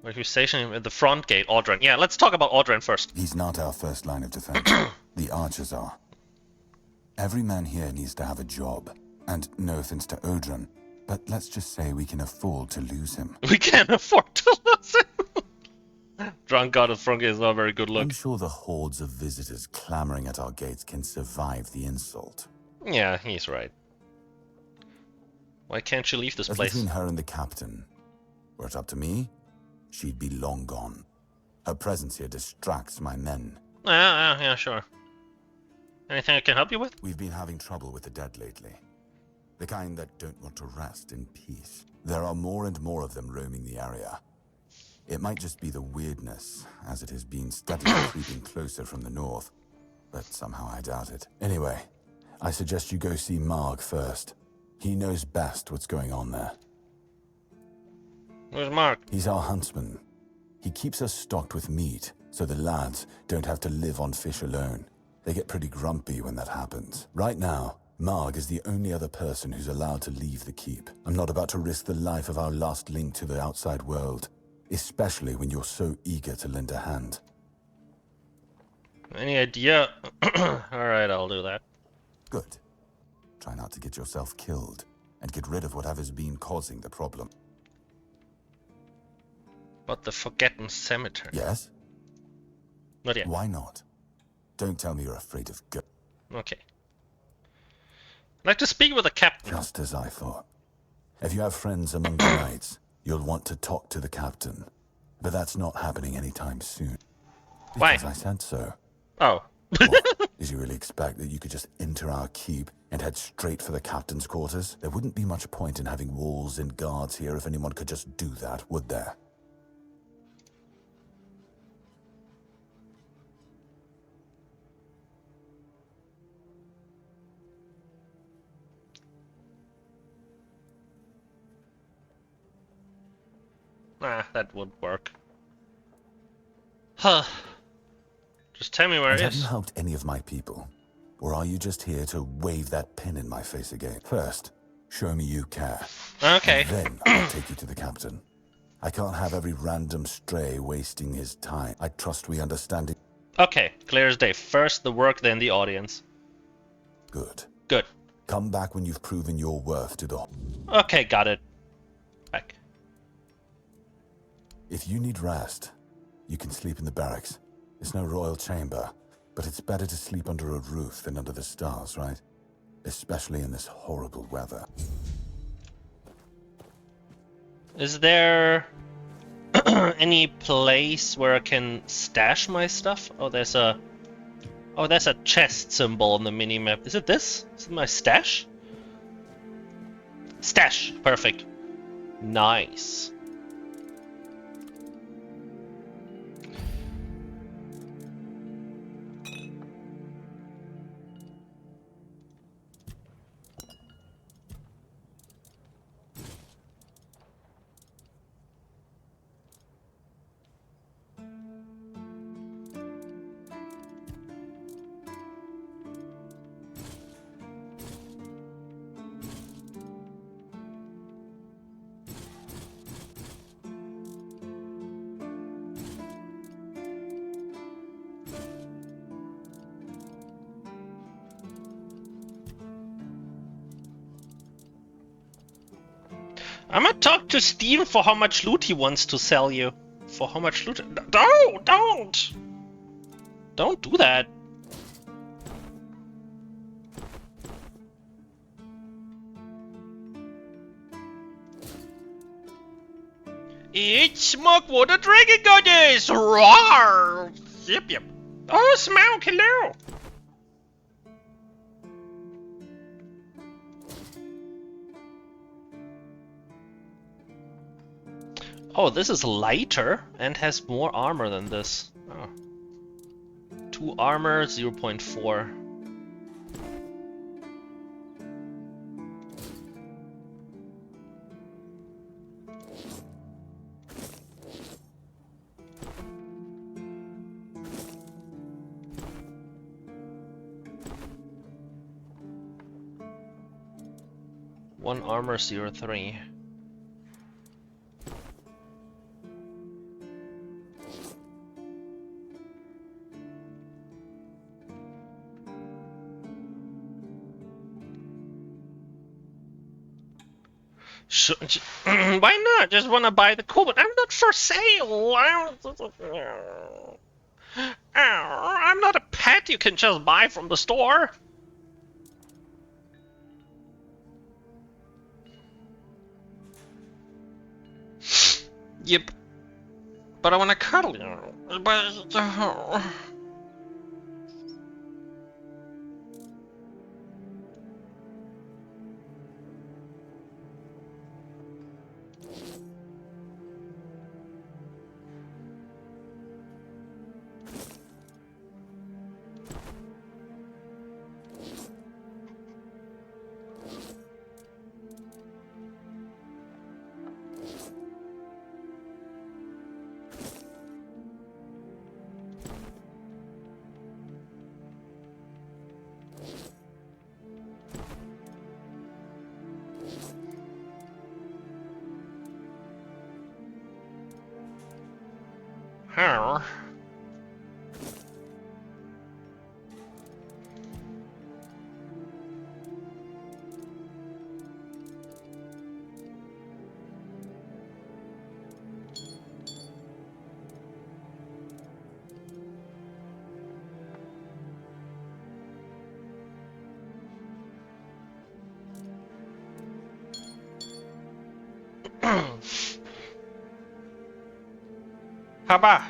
Why are you stationing him at the front gate, Audren? Yeah, let's talk about Audren first. He's not our first line of defense. The archers are. Every man here needs to have a job. And no offense to Audren, but let's just say we can afford to lose him. We can't afford to lose him. Drunk God of front gate is not a very good look. I'm sure the hordes of visitors clamoring at our gates can survive the insult. Yeah, he's right. Why can't she leave this That's place? between her and the captain. Were it up to me, she'd be long gone. Her presence here distracts my men. Yeah, sure. Anything I can help you with? We've been having trouble with the dead lately. The kind that don't want to rest in peace. There are more and more of them roaming the area. It might just be the weirdness, as it has been steadily creeping closer from the north, but somehow I doubt it. Anyway, I suggest you go see Marg first. He knows best what's going on there. Where's Mark? He's our huntsman. He keeps us stocked with meat, so the lads don't have to live on fish alone. They get pretty grumpy when that happens. Right now, Marg is the only other person who's allowed to leave the keep. I'm not about to risk the life of our last link to the outside world, especially when you're so eager to lend a hand. Any idea? Alright, I'll do that. Good. Try not to get yourself killed, and get rid of whatever's been causing the problem. But the Forgotten Cemetery. Yes? Not yet. Why not? Don't tell me you're afraid of ghosts. Okay. I'd like to speak with the captain. Just as I thought. If you have friends among the knights, you'll want to talk to the captain. But that's not happening anytime soon. Why? Because I said so. Oh. What? Did you really expect that you could just enter our keep and head straight for the captain's quarters? There wouldn't be much point in having walls and guards here if anyone could just do that, would there? Nah, that would work. Huh. Just tell me where And it have you is. helped any of my people? Or are you just here to wave that pin in my face again? First, show me you care. Okay. And then I'll take you to the captain. I can't have every random stray wasting his time. I trust we understand it. Okay, clear as day. First the work, then the audience. Good. Good. Come back when you've proven your worth to the... Okay, got it. Back. If you need rest, you can sleep in the barracks. It's no royal chamber, but it's better to sleep under a roof than under the stars, right? Especially in this horrible weather. Is there any place where I can stash my stuff? Oh, there's a chest symbol on the minimap. Is it this? Is it my stash? Stash. Perfect. Nice. I'ma talk to Steam for how much loot he wants to sell you. For how much loot? No, don't! Don't do that. Eat smoke water dragon goddess! Roar! Yep, yep. Oh, Smoke, hello! Oh, this is lighter and has more armor than this. Oh. 2 armor, 0.4. One armor, 0.3. Sure, why not? Just want to buy the cool, but I'm not for sale. I'm not a pet you can just buy from the store. Yep. But I want to cuddle you. But... How? Haba.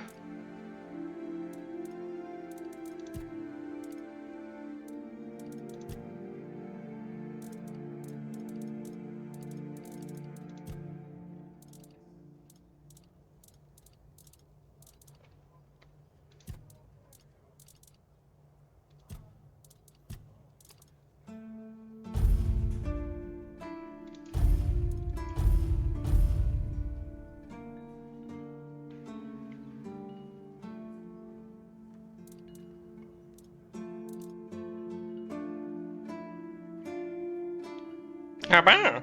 Haba.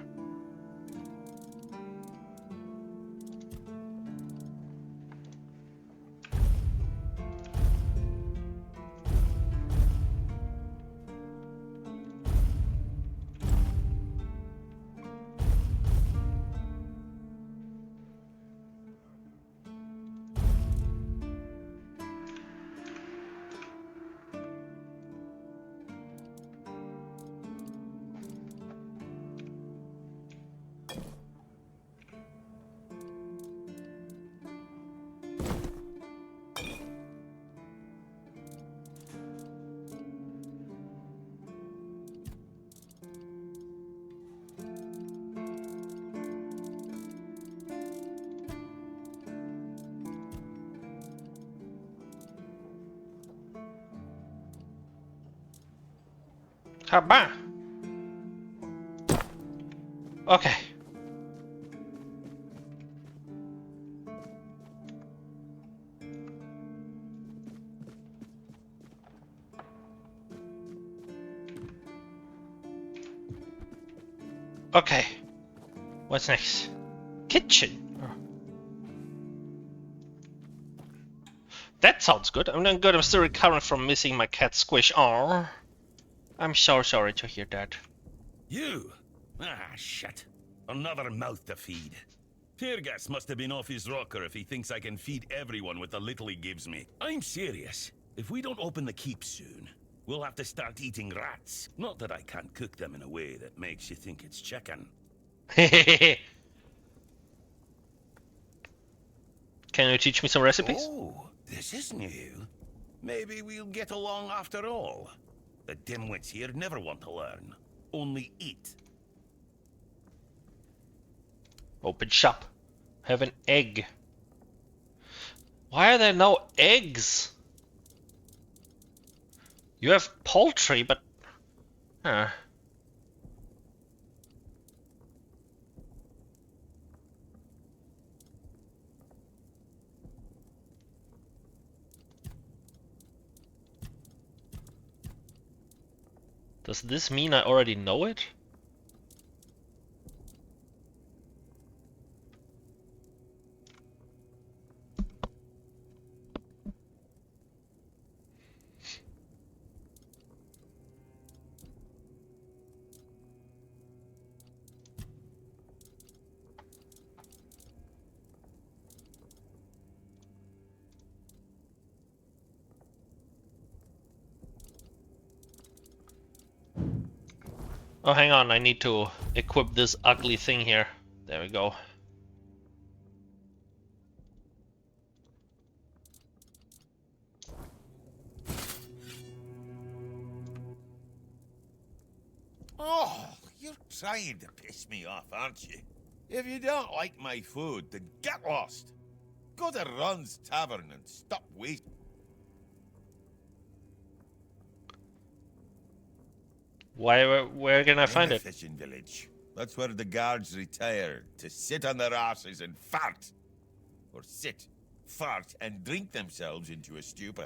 Haba. Okay. Okay. What's next? Kitchen. Oh. That sounds good. I'm doing good. I'm still recovering from missing my cat Squish. Oh. I'm so sorry to hear that. You? Ah, shit. Another mouth to feed. Teargas must have been off his rocker if he thinks I can feed everyone with the little he gives me. I'm serious. If we don't open the keep soon, we'll have to start eating rats. Not that I can't cook them in a way that makes you think it's chicken. Can you teach me some recipes? Oh, this is new. Maybe we'll get along after all. The dimwits here never want to learn. Only eat. Open shop. Have an egg. Why are there no eggs? You have poultry, but... Huh. Does this mean I already know it? Oh, hang on, I need to equip this ugly thing here. There we go. Oh, you're trying to piss me off, aren't you? If you don't like my food, then get lost. Go to Run's Tavern and stop waiting. Where can I find it? Fishing village. That's where the guards retire to sit on their asses and fart. Or sit, fart, and drink themselves into a stupor.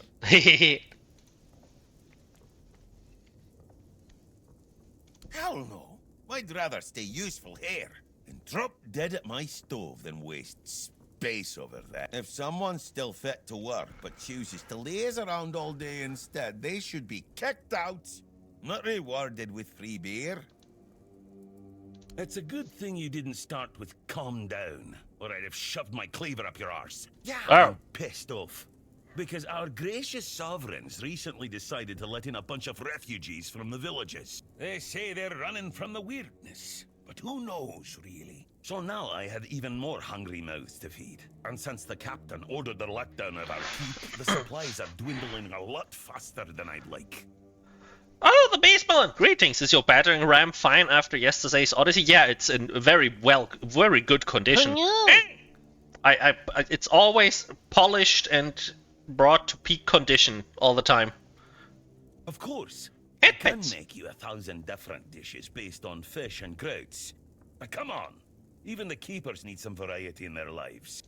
Hell no. I'd rather stay useful here and drop dead at my stove than waste space over there. If someone's still fit to work but chooses to laze around all day instead, they should be kicked out. Not rewarded with free beer. It's a good thing you didn't start with calm down, or I'd have shoved my cleaver up your arse. Yeah. I'm pissed off. Because our gracious sovereigns recently decided to let in a bunch of refugees from the villages. They say they're running from the weirdness, but who knows, really? So now I had even more hungry mouths to feed. And since the captain ordered the letdown of our keep, the supplies are dwindling a lot faster than I'd like. Oh, the baseball! Greetings! Is your battering ram fine after yesterday's odyssey? Yeah, it's in very good condition. It's always polished and brought to peak condition all the time. Of course. I can make you 1,000 different dishes based on fish and crowds. But come on, even the keepers need some variety in their lives.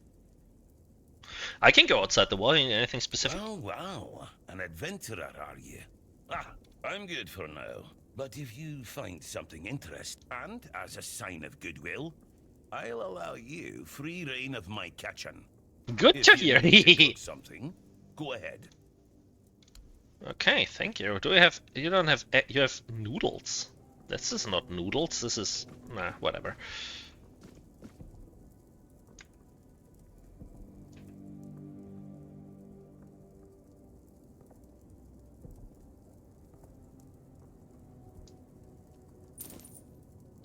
I can go outside the wall. Anything specific? Oh, wow. An adventurer, are you? Ah, I'm good for now. But if you find something interesting, and as a sign of goodwill, I'll allow you free reign of my kitchen. Good to hear. Something. Go ahead. Okay, thank you. Do we have? You don't have. You have noodles. This is not noodles. This is whatever.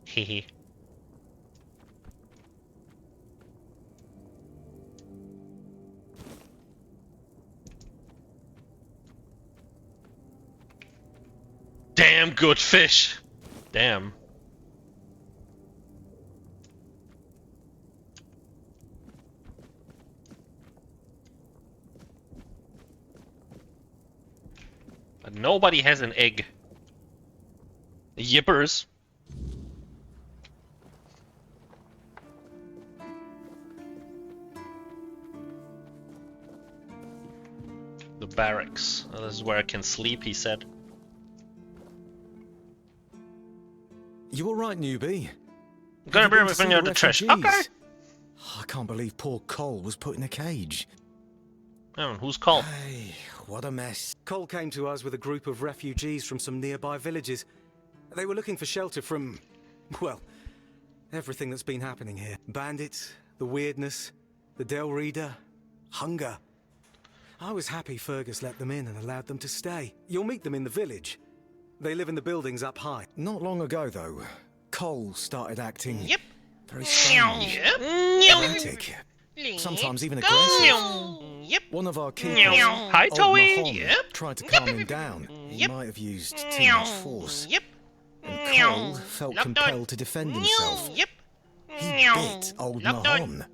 Hehe. Damn good fish. Damn. But nobody has an egg. Yippers. The barracks. Oh, this is where I can sleep, he said. You alright, newbie? I'm gonna bring everything out of the trash. Okay. I can't believe poor Cole was put in a cage. Oh, who's Cole? Hey, what a mess. Cole came to us with a group of refugees from some nearby villages. They were looking for shelter from, well, Everything that's been happening here. Bandits, the weirdness, the Del Reader, hunger. I was happy Fergus let them in and allowed them to stay. You'll meet them in the village. They live in the buildings up high. Not long ago, though, Cole started acting very strange. Erratic. Sometimes even aggressive. One of our keepers, Hi, Old Toey. Mahon, tried to calm him down. He might have used too much force. And Cole felt compelled to defend himself. He bit Old Mahon.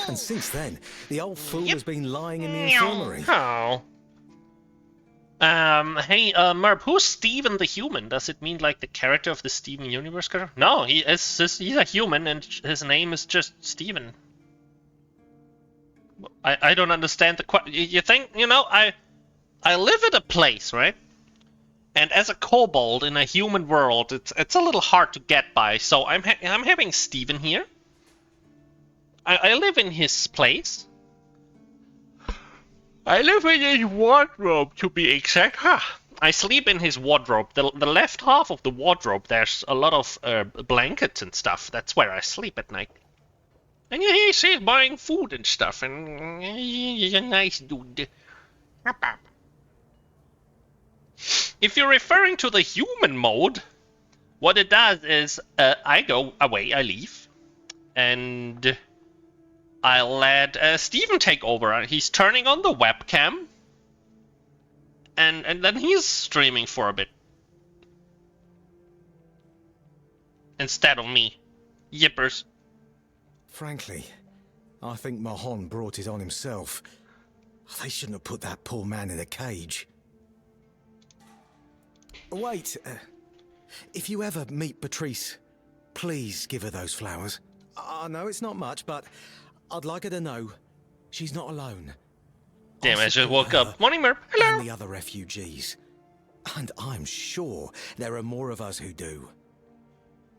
And since then, the old fool has been lying in the infirmary. Oh. Hey, Merp, who's Steven the human? Does it mean like the character of the Steven Universe character? No, he's a human and his name is just Steven. I don't understand the question. You think, you know, I live at a place, right? And as a kobold in a human world, it's a little hard to get by. So I'm having Steven here. I live in his place. I live in his wardrobe, to be exact. I sleep in his wardrobe. The left half of the wardrobe, there's a lot of blankets and stuff. That's where I sleep at night. And he's buying food and stuff, and he's a nice dude. If you're referring to the human mode, what it does is I go away, I leave, and I let Steven take over. He's turning on the webcam, and then he's streaming for a bit. Instead of me. Yippers. Frankly, I think Mahon brought it on himself. They shouldn't have put that poor man in a cage. Wait, if you ever meet Patrice, please give her those flowers. I know it's not much, but I'd like her to know she's not alone. Damn, I just woke up. Morning, Merp. Hello. And the other refugees. And I'm sure there are more of us who do.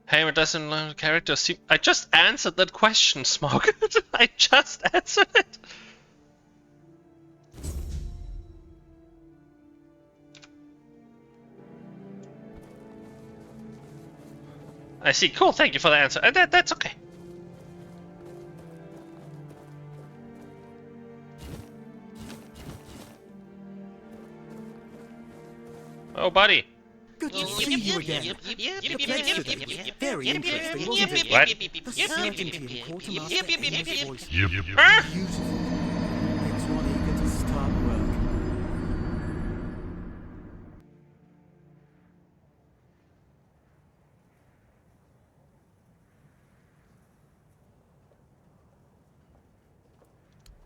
Hey, it doesn't learn character seem... I just answered that question, Smog. I just answered it. I see. Cool, thank you for the answer. That's okay. Oh, buddy. Good to see you again. Very interesting, wasn't it? What? The certainty of the quartermaster in his voice. Ah! Beautiful. Makes one eager to start work.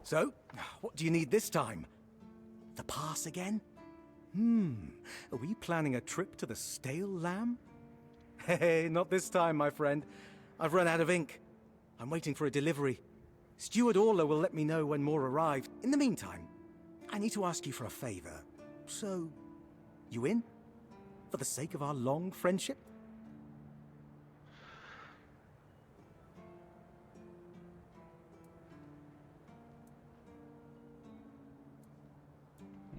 So, what do you need this time? The pass again? Are we planning a trip to the Stale Lamb? Hey, not this time, my friend. I've run out of ink. I'm waiting for a delivery. Steward Orla will let me know when more arrive. In the meantime, I need to ask you for a favor. So, you in? For the sake of our long friendship?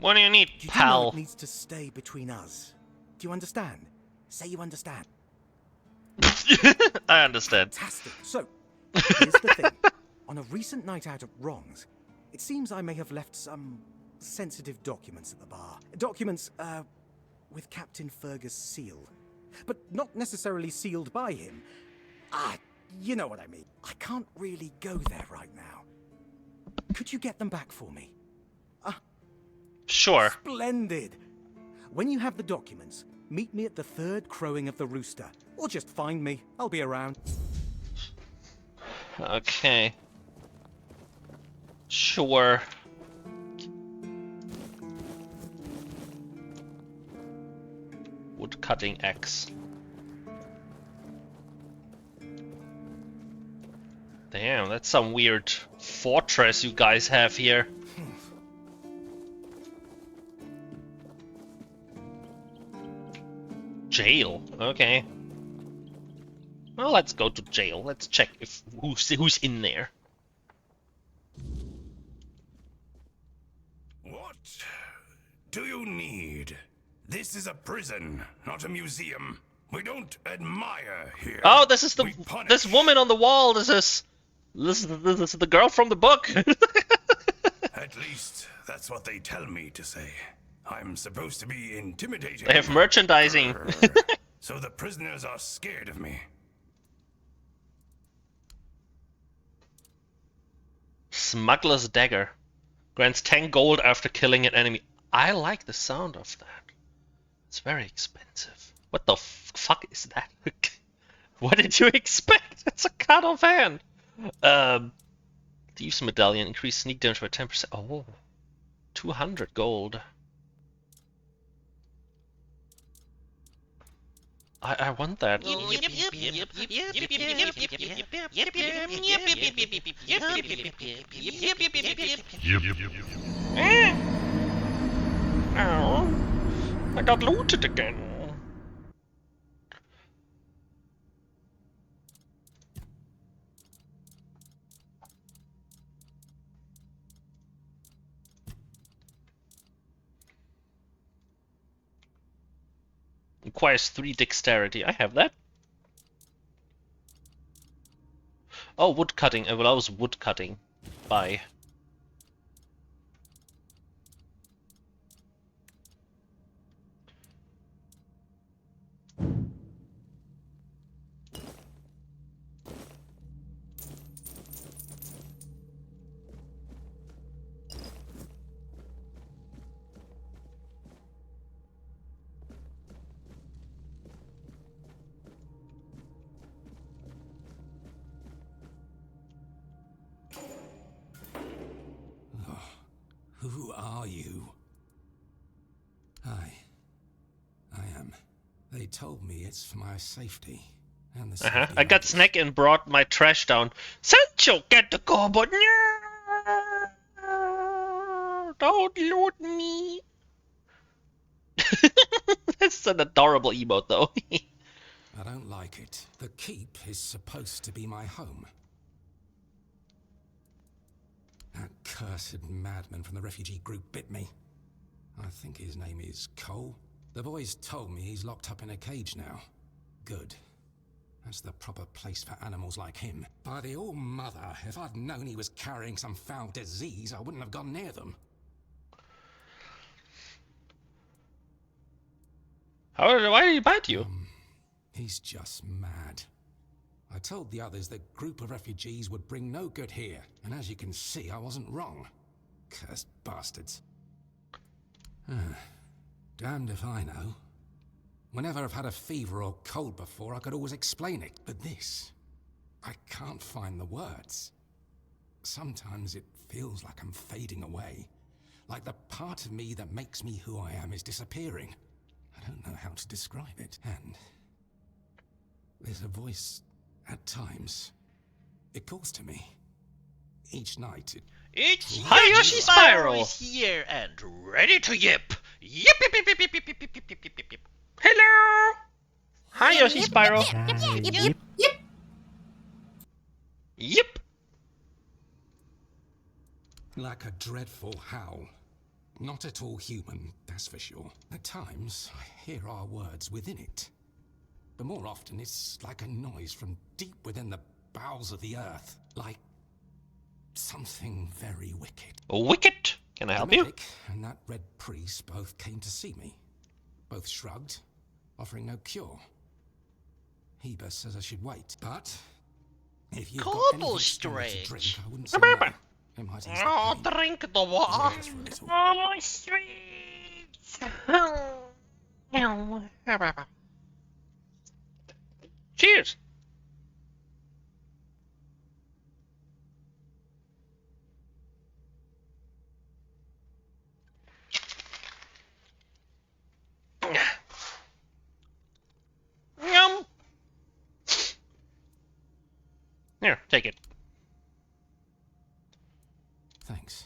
What do you need, You do know pal? it needs to stay between us. Do you understand? Say you understand. I understand. Fantastic. So, here's the thing. On a recent night out at Wrongs, it seems I may have left some sensitive documents at the bar. Documents, with Captain Fergus' seal. But not necessarily sealed by him. You know what I mean. I can't really go there right now. Could you get them back for me? Sure. Splendid. When you have the documents, meet me at the third crowing of the rooster. Or just find me. I'll be around. Okay. Sure. Wood cutting axe. Damn, that's some weird fortress you guys have here. Jail. Okay. Well, let's go to jail. Let's check if who's in there. What do you need? This is a prison, not a museum. We don't admire here. Oh, this is We punish. this woman on the wall. This is the girl from the book. At least that's what they tell me to say. I'm supposed to be intimidating. They have merchandising. So the prisoners are scared of me. Smuggler's dagger grants 10 gold after killing an enemy. I like the sound of that. It's very expensive. What the fuck is that? What did you expect? It's a cut off hand. Thieves medallion, increase sneak damage by 10%. Oh, 200 gold. I want that. Oh, I got looted again. Requires 3 dexterity. I have that. Oh, wood cutting. It allows wood cutting. Bye. Who are you? I am. They told me it's for my safety. And the safety I got others. snack and brought my trash down. Sancho, get the cobalt. No! Don't loot me. That's an adorable emote, though. I don't like it. The keep is supposed to be my home. That cursed madman from the refugee group bit me. I think his name is Cole. The boys told me he's locked up in a cage now. Good. That's the proper place for animals like him. By the All-Mother, if I'd known he was carrying some foul disease, I wouldn't have gone near them. Why did he bite you? He's just mad. I told the others the group of refugees would bring no good here, and as you can see, I wasn't wrong. Cursed bastards. Damned if I know. Whenever I've had a fever or cold before, I could always explain it. But this, I can't find the words. Sometimes it feels like I'm fading away. Like the part of me that makes me who I am is disappearing. I don't know how to describe it. And there's a voice at times. It calls to me. Each night it... It's Hi, Yoshi Spiral is here and ready to yip. Yip, yip, yip, yip, yip, yip, yip, yip, yip, yip, yip. Hello! Hi, Yoshi Spiral. Yep. Like a dreadful howl. Not at all human, that's for sure. At times, I hear our words within it. But more often, it's like a noise from deep within the bowels of the earth. Like something very wicked. Wicked? Can I help the you? medic and that red priest both came to see me. Both shrugged, offering no cure. Heber says I should wait, but if you've got anything stronger to drink, I wouldn't say no. It might ease the Oh, pain. drink the water. Just for a little. Oh, my sweets. Cheers. Yum. Here, take it. Thanks.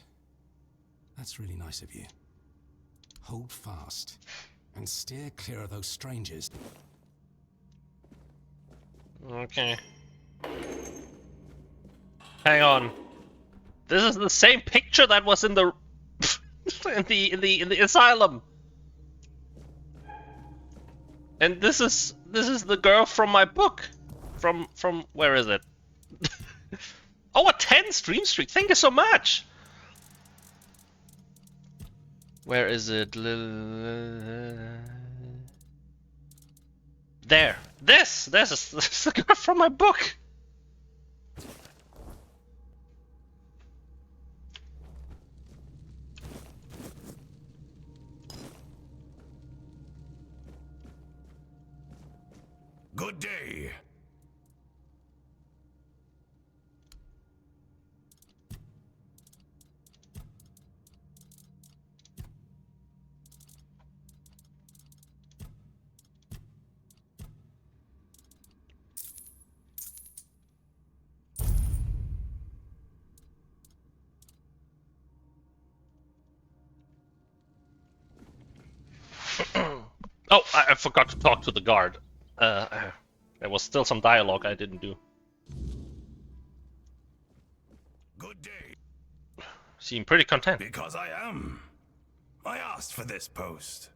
That's really nice of you. Hold fast and steer clear of those strangers. Okay. Hang on. This is the same picture that was in the in the asylum. And this is This is the girl from my book. From where is it? Oh, a 10 stream streak. Thank you so much. Where is it? There. This is the girl from my book. Good day. Oh, I forgot to talk to the guard. There was still some dialogue I didn't do. Good day. Seem pretty content. Because I am. I asked for this post.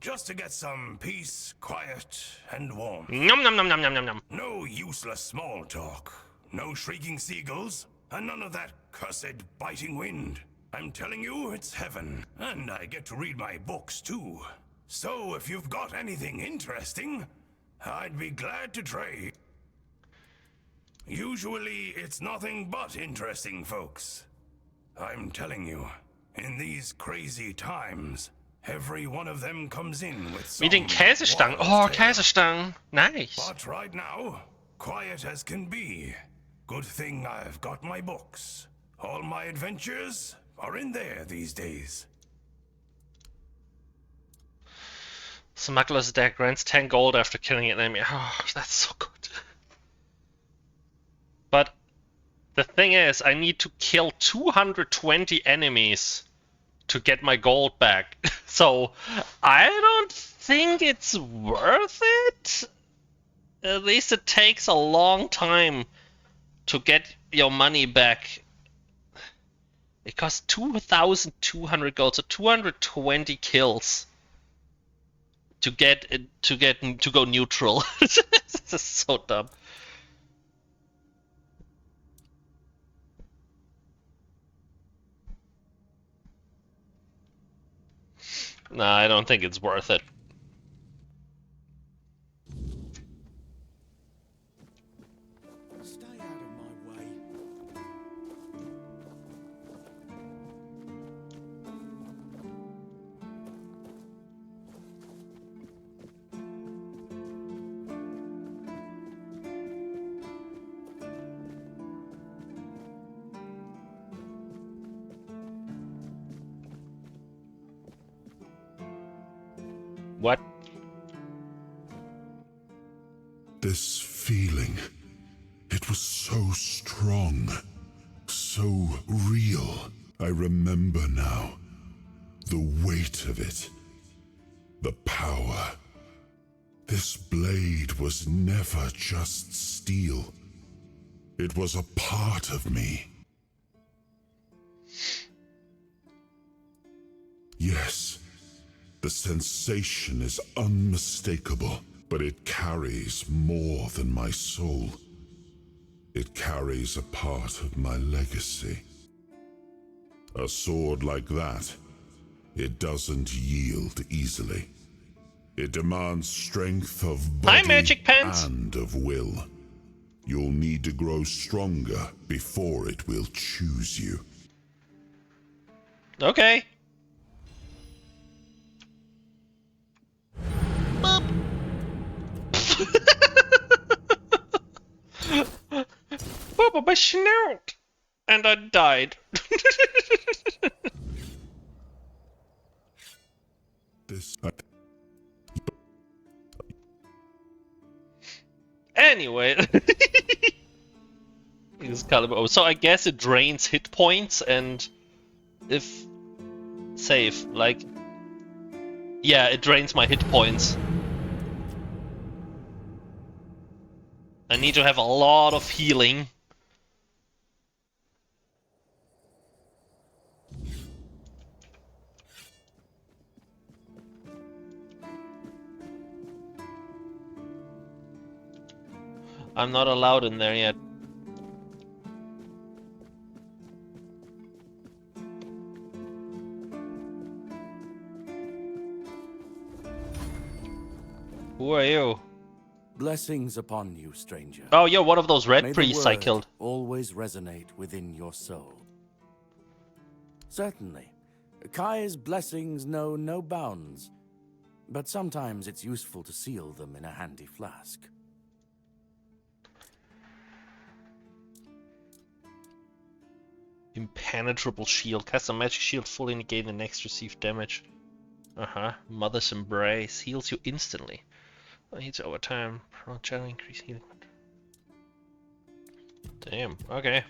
Just to get some peace, quiet, and warmth. Nom nom nom nom nom nom nom. No useless small talk. No shrieking seagulls. And none of that cursed biting wind. I'm telling you, it's heaven. And I get to read my books, too. So if you've got anything interesting, I'd be glad to trade. Usually, it's nothing but interesting, folks. I'm telling you, in these crazy times, every one of them comes in with some Meeting Käsestangen. Oh, Käsestangen. Nice. But right now, quiet as can be. Good thing I've got my books. All my adventures are in there these days. Smuggler's Deck grants 10 gold after killing an enemy. Oh, that's so good. But the thing is, I need to kill 220 enemies to get my gold back. So I don't think it's worth it. At least it takes a long time to get your money back. It costs 2,200 gold, so 220 kills to go neutral. This is so dumb. No, I don't think it's worth it. Stay out of my way. What? This feeling, it was so strong, so real. I remember now. The weight of it, the power. This blade was never just steel. It was a part of me. Yes, the sensation is unmistakable, but it carries more than my soul. It carries a part of my legacy. A sword like that, it doesn't yield easily. It demands strength of body Magic Pants. and of will. You'll need to grow stronger before it will choose you. Okay. Boop on my snout! And I died. Anyway. So I guess it drains hit points, and if save, like, yeah, it drains my hit points. I need to have a lot of healing. I'm not allowed in there yet. Who are you? Blessings upon you, stranger. Oh, you're one of those red May the priests I word killed. always resonate within your soul. Certainly. Kai's blessings know no bounds, but sometimes it's useful to seal them in a handy flask. Impenetrable shield. Cast a magic shield, fully negate the next received damage. Mother's Embrace heals you instantly. Heals over time. Channel increase healing. Damn. Okay.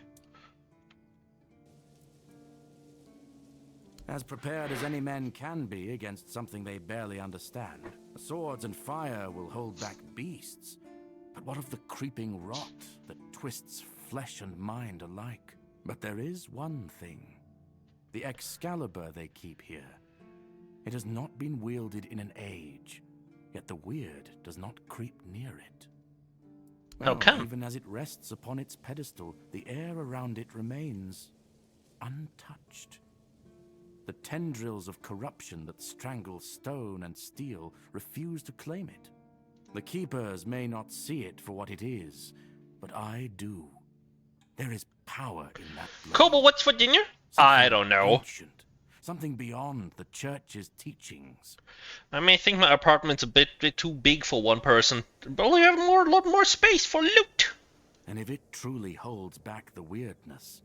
As prepared as any men can be against something they barely understand. Swords and fire will hold back beasts. But what of the creeping rot that twists flesh and mind alike? But there is one thing. The Excalibur they keep here. It has not been wielded in an age, yet the weird does not creep near it. How come? Even as it rests upon its pedestal, the air around it remains untouched. The tendrils of corruption that strangle stone and steel refuse to claim it. The keepers may not see it for what it is, but I do. There is power in that blade. Kobo, what's for dinner? I don't know. Ancient, something beyond the church's teachings. I may think my apartment's a bit too big for one person, but we have a lot more space for loot. And if it truly holds back the weirdness,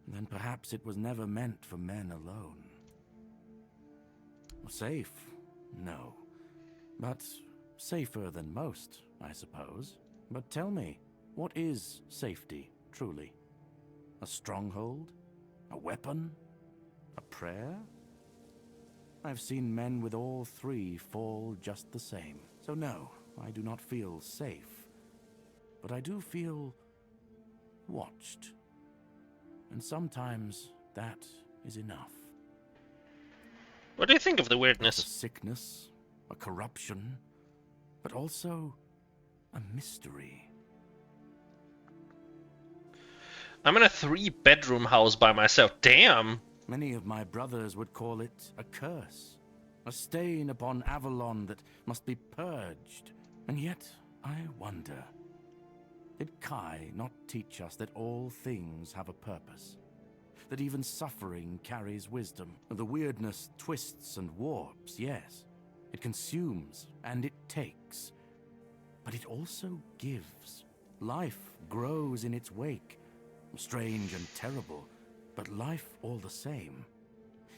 then perhaps it was never meant for men alone. Safe? No. But safer than most, I suppose. But tell me, what is safety, truly? A stronghold? A weapon? A prayer? I've seen men with all three fall just the same. So no, I do not feel safe. But I do feel watched. And sometimes that is enough. What do you think of the weirdness? A sickness, a corruption, but also a mystery. I'm in a 3-bedroom house by myself. Damn! Many of my brothers would call it a curse, a stain upon Avalon that must be purged. And yet, I wonder, did Kai not teach us that all things have a purpose? That even suffering carries wisdom? The weirdness twists and warps, yes. It consumes and it takes. But it also gives. Life grows in its wake. Strange and terrible, but life all the same.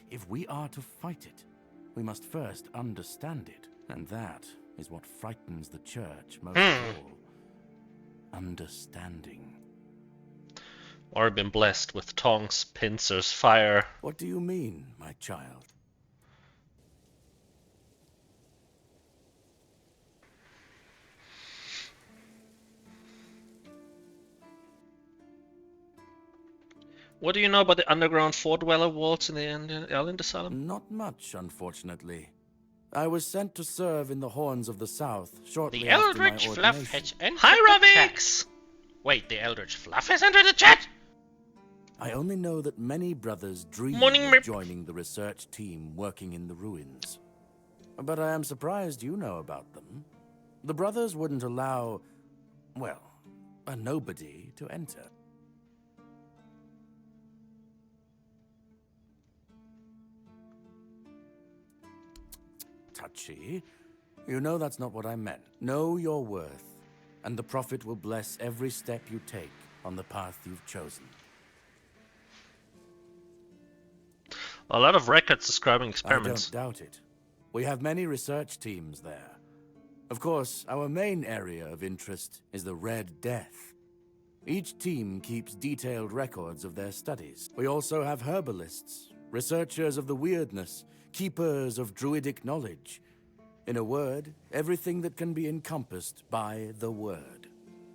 If we are to fight it, we must first understand it. And that is what frightens the church most of all. Understanding. Or been blessed with tongs, pincers, fire. What do you mean, my child? What do you know about the underground four-dweller vaults in the Elend Asylum? Not much, unfortunately. I was sent to serve in the Horns of the South shortly The after my Eldritch ordination. Fluff has entered Hi, the Ravix! chat. Wait, the Eldritch Fluff has entered the chat? I only know that many brothers dream Morning, of Rip. joining the research team working in the ruins. But I am surprised you know about them. The brothers wouldn't allow, well, a nobody to enter. Touchy. You know that's not what I meant. Know your worth, and the Prophet will bless every step you take on the path you've chosen. A lot of records describing experiments. I don't doubt it. We have many research teams there. Of course, our main area of interest is the Red Death. Each team keeps detailed records of their studies. We also have herbalists, researchers of the weirdness, keepers of druidic knowledge. In a word, everything that can be encompassed by the word.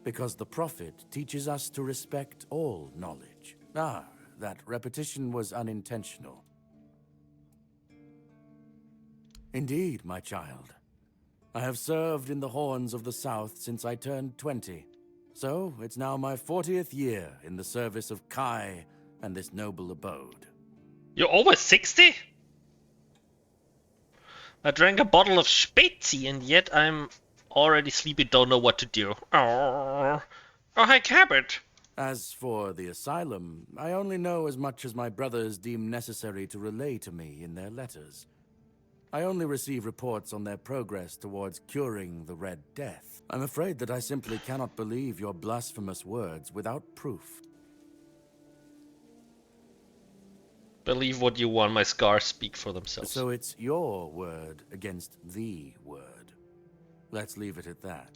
Because the Prophet teaches us to respect all knowledge. Ah, that repetition was unintentional. Indeed, my child. I have served in the Horns of the South since I turned 20. So, it's now my 40th year in the service of Kai and this noble abode. You're over 60? I drank a bottle of Spezi and yet I'm already sleepy, don't know what to do. Oh, hi, Cabot. As for the asylum, I only know as much as my brothers deem necessary to relay to me in their letters. I only receive reports on their progress towards curing the Red Death. I'm afraid that I simply cannot believe your blasphemous words without proof. Believe what you want, my scars speak for themselves. So it's your word against the word. Let's leave it at that.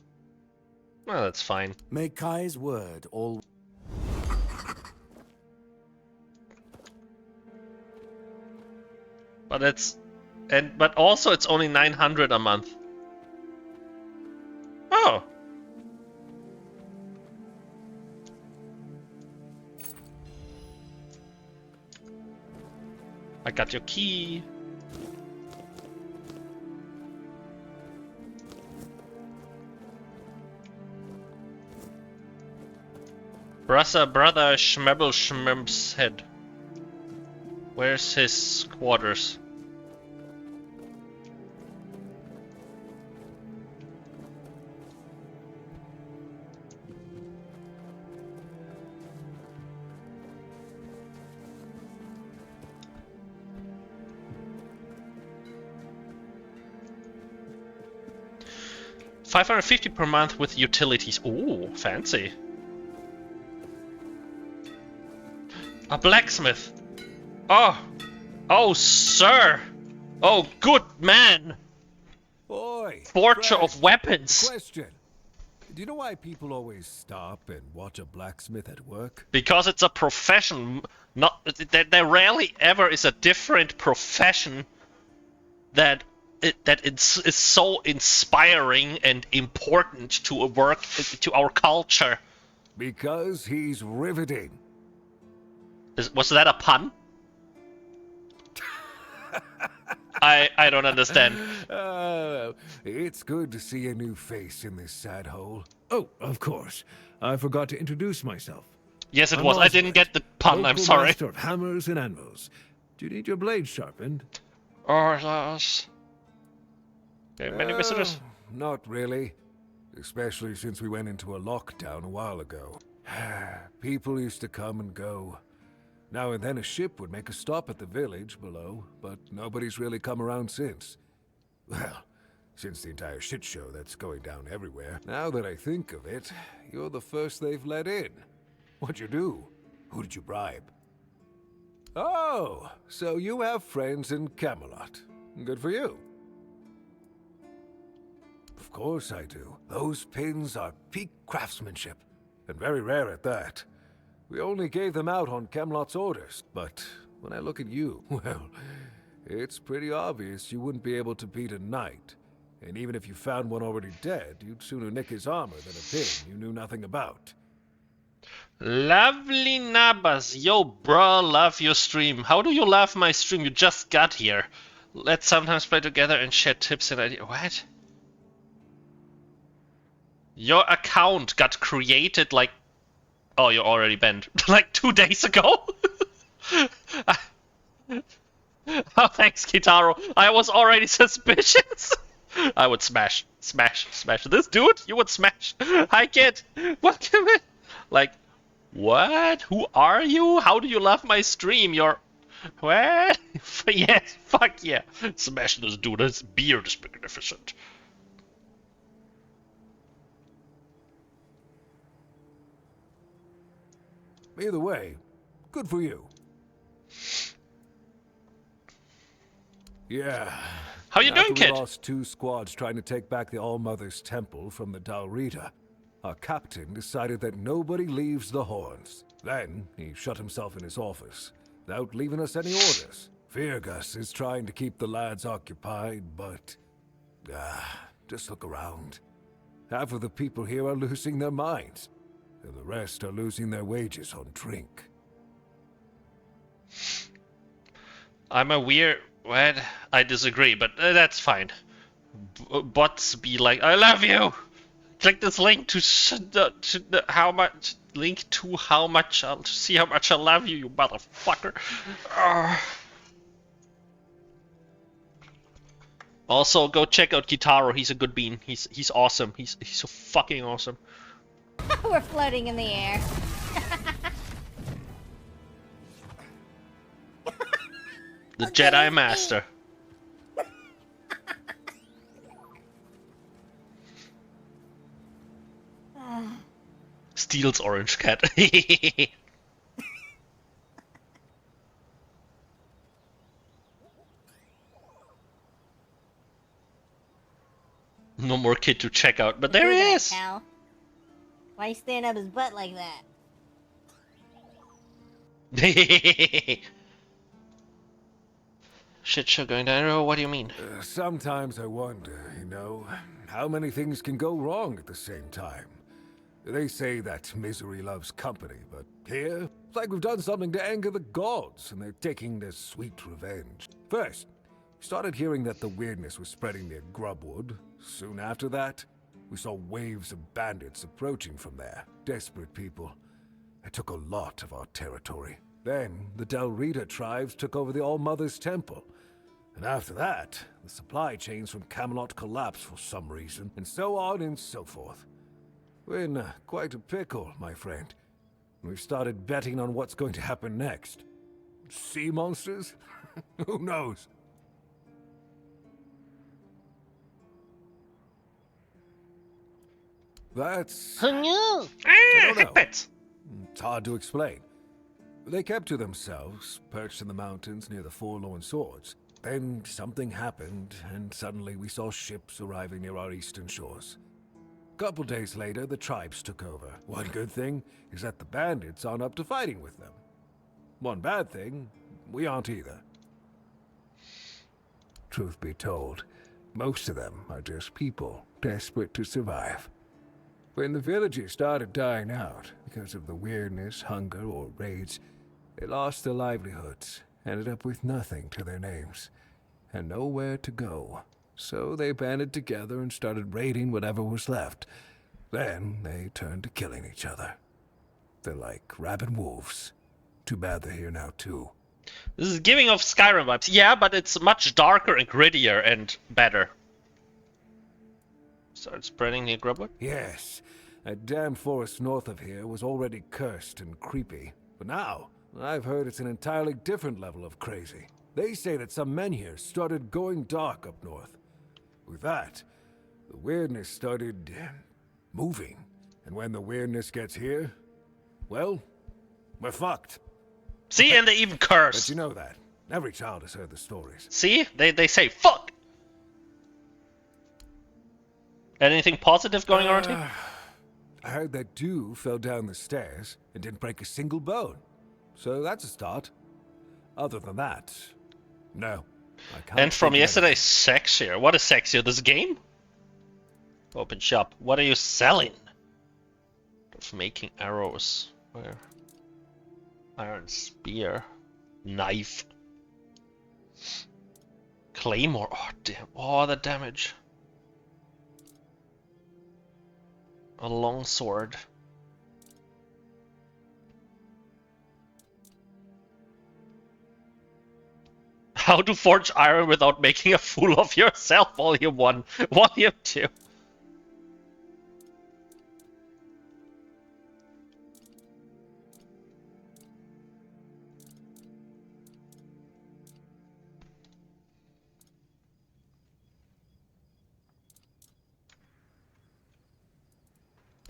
Well, that's fine. May Kai's word all... But but also it's only 900 a month. Oh. I got your key. Brother Schmebel Schmimp's head. Where's his quarters? $550 per month with utilities. Ooh, fancy. A blacksmith. Oh, sir. Oh, good man. Oi, Forger Fred, of weapons. Question. Do you know why people always stop and watch a blacksmith at work? Because it's a profession. There rarely ever is a different profession that is so inspiring and important to our culture. Because he's riveting. Was that a pun? I don't understand. It's good to see a new face in this sad hole. Oh, of course. I forgot to introduce myself. Yes, it was. I didn't get the pun. I'm sorry. Master of hammers and anvils. Do you need your blade sharpened? Okay, many visitors? Not really. Especially since we went into a lockdown a while ago. People used to come and go. Now and then a ship would make a stop at the village below, but nobody's really come around since. Well, since the entire shit show that's going down everywhere. Now that I think of it, you're the first they've let in. What'd you do? Who did you bribe? Oh, so you have friends in Camelot. Good for you. Of course I do. Those pins are peak craftsmanship, and very rare at that. We only gave them out on Camelot's orders, but when I look at you, well, it's pretty obvious you wouldn't be able to beat a knight. And even if you found one already dead, you'd sooner nick his armor than a pin you knew nothing about. Lovely Nabas. Yo, bro, love your stream. How do you love my stream? You just got here. Let's sometimes play together and share tips and ideas. What? Your account got created like... Oh, you're already banned. Like 2 days ago? Oh, thanks, Kitaro. I was already suspicious. I would smash this dude. You would smash. Hi, kid. Welcome in. Like, what? Who are you? How do you love my stream? You're... What? Yes, fuck yeah. Smash this dude. His beard is magnificent. Either way, good for you. Yeah. How you doing, kid? We lost 2 squads trying to take back the All-Mother's Temple from the Dalrita. Our captain decided that nobody leaves the Horns. Then, he shut himself in his office, without leaving us any orders. Fergus is trying to keep the lads occupied, but... just look around. Half of the people here are losing their minds, and the rest are losing their wages on drink. I'm a weird... What? I disagree, but that's fine. Bots be like, I love you! Click this link to how much. Link to how much to see how much I love you, you motherfucker. Also, go check out Kitaro. He's a good bean. He's awesome. He's so fucking awesome. We're floating in the air. The Jedi Master. Steals orange cat. No more kid to check out, but there he is. Cow. Why you stand up his butt like that? Shit show going down. Oh, what do you mean? Sometimes I wonder, you know, how many things can go wrong at the same time. They say that misery loves company, but here, it's like we've done something to anger the gods, and they're taking their sweet revenge. First, we started hearing that the weirdness was spreading near Grubwood. Soon after that, we saw waves of bandits approaching from there. Desperate people. They took a lot of our territory. Then, the Del Rita tribes took over the All-Mother's Temple. And after that, the supply chains from Camelot collapsed for some reason, and so on and so forth. We're in quite a pickle, my friend. We've started betting on what's going to happen next. Sea monsters? Who knows? That's... Who knew? I don't know. It's hard to explain. They kept to themselves, perched in the mountains near the Forlorn Swords. Then something happened, and suddenly we saw ships arriving near our eastern shores. Couple days later, the tribes took over. One good thing is that the bandits aren't up to fighting with them. One bad thing, we aren't either. Truth be told, most of them are just people desperate to survive. When the villages started dying out because of the weirdness, hunger, or raids, they lost their livelihoods, ended up with nothing to their names, and nowhere to go. So they banded together and started raiding whatever was left. Then they turned to killing each other. They're like rabid wolves. Too bad they're here now too. This is giving off Skyrim vibes. Yeah, but it's much darker and grittier and better. Start spreading near Grubwood? Yes. That damn forest north of here was already cursed and creepy. But now, I've heard it's an entirely different level of crazy. They say that some men here started going dark up north. With that, the weirdness started moving. And when the weirdness gets here, well, we're fucked. See, and they even curse. But you know that. Every child has heard the stories. See? They say, fuck! Anything positive going on here? I heard that dew fell down the stairs and didn't break a single bone. So that's a start. Other than that, no. I can't. And from yesterday's sexier. What is sexier? This game? Open shop. What are you selling? Of making arrows. Where? Iron spear. Knife. Claymore. Oh, damn. Oh, the damage. A long sword. How to forge iron without making a fool of yourself, Volume 1. Volume 2.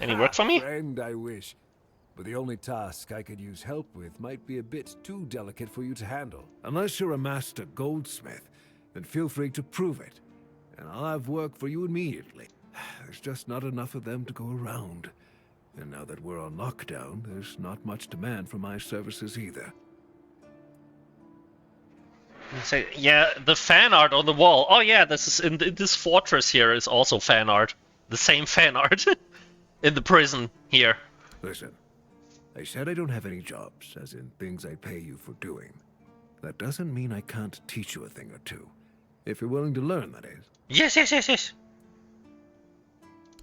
Any work for me? Friend, I wish. But the only task I could use help with might be a bit too delicate for you to handle. Unless you're a master goldsmith, then feel free to prove it. And I'll have work for you immediately. There's just not enough of them to go around. And now that we're on lockdown, there's not much demand for my services either. Say, yeah, the fan art on the wall. Oh yeah, this is in this fortress here is also fan art. The same fan art in the prison here. Listen, I said I don't have any jobs, as in things I pay you for doing. That doesn't mean I can't teach you a thing or two. If you're willing to learn, that is. Yes.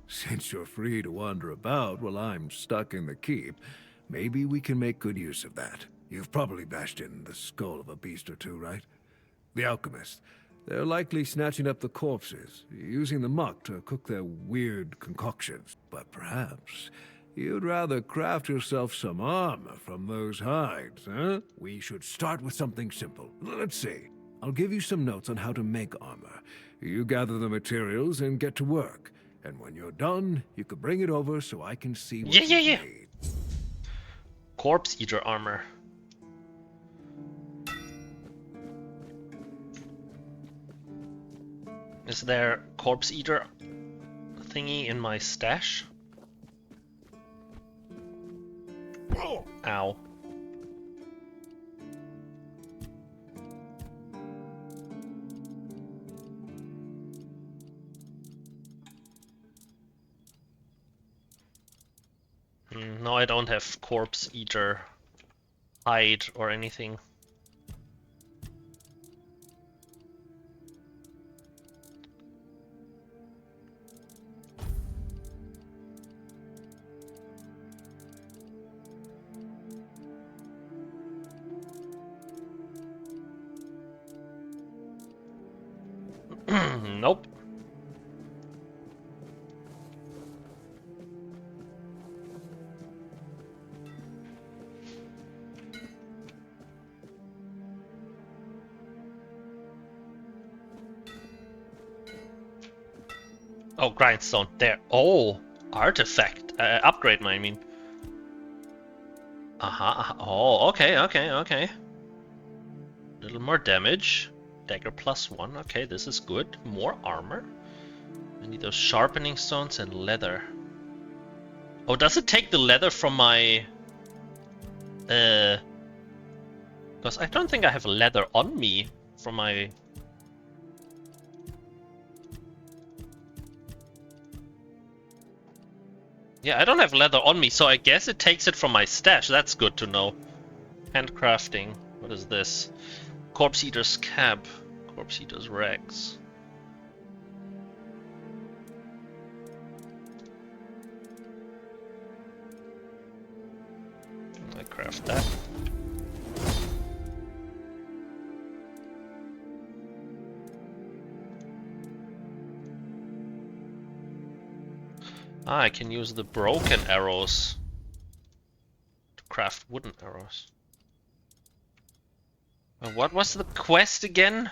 Since you're free to wander about while I'm stuck in the keep, maybe we can make good use of that. You've probably bashed in the skull of a beast or two, right? The alchemists. They're likely snatching up the corpses, using the muck to cook their weird concoctions. But perhaps you'd rather craft yourself some armor from those hides, huh? We should start with something simple. Let's see. I'll give you some notes on how to make armor. You gather the materials and get to work. And when you're done, you could bring it over so I can see what you've made. Corpse Eater armor. Is there Corpse Eater thingy in my stash? Ow. No, I don't have Corpse Eater hide or anything. Nope. Oh, grindstone there. Oh, artifact upgrade. I mean. Oh, okay. Little more damage. Dagger +1. Okay, this is good. More armor. I need those sharpening stones and leather. Oh, does it take the leather from my... Because I don't think I have leather on me from my... Yeah, I don't have leather on me, so I guess it takes it from my stash. That's good to know. Handcrafting. What is this? Corpse Eater's cap. Corpse Eater's rags. I craft that. Ah, I can use the broken arrows to craft wooden arrows. What was the quest again?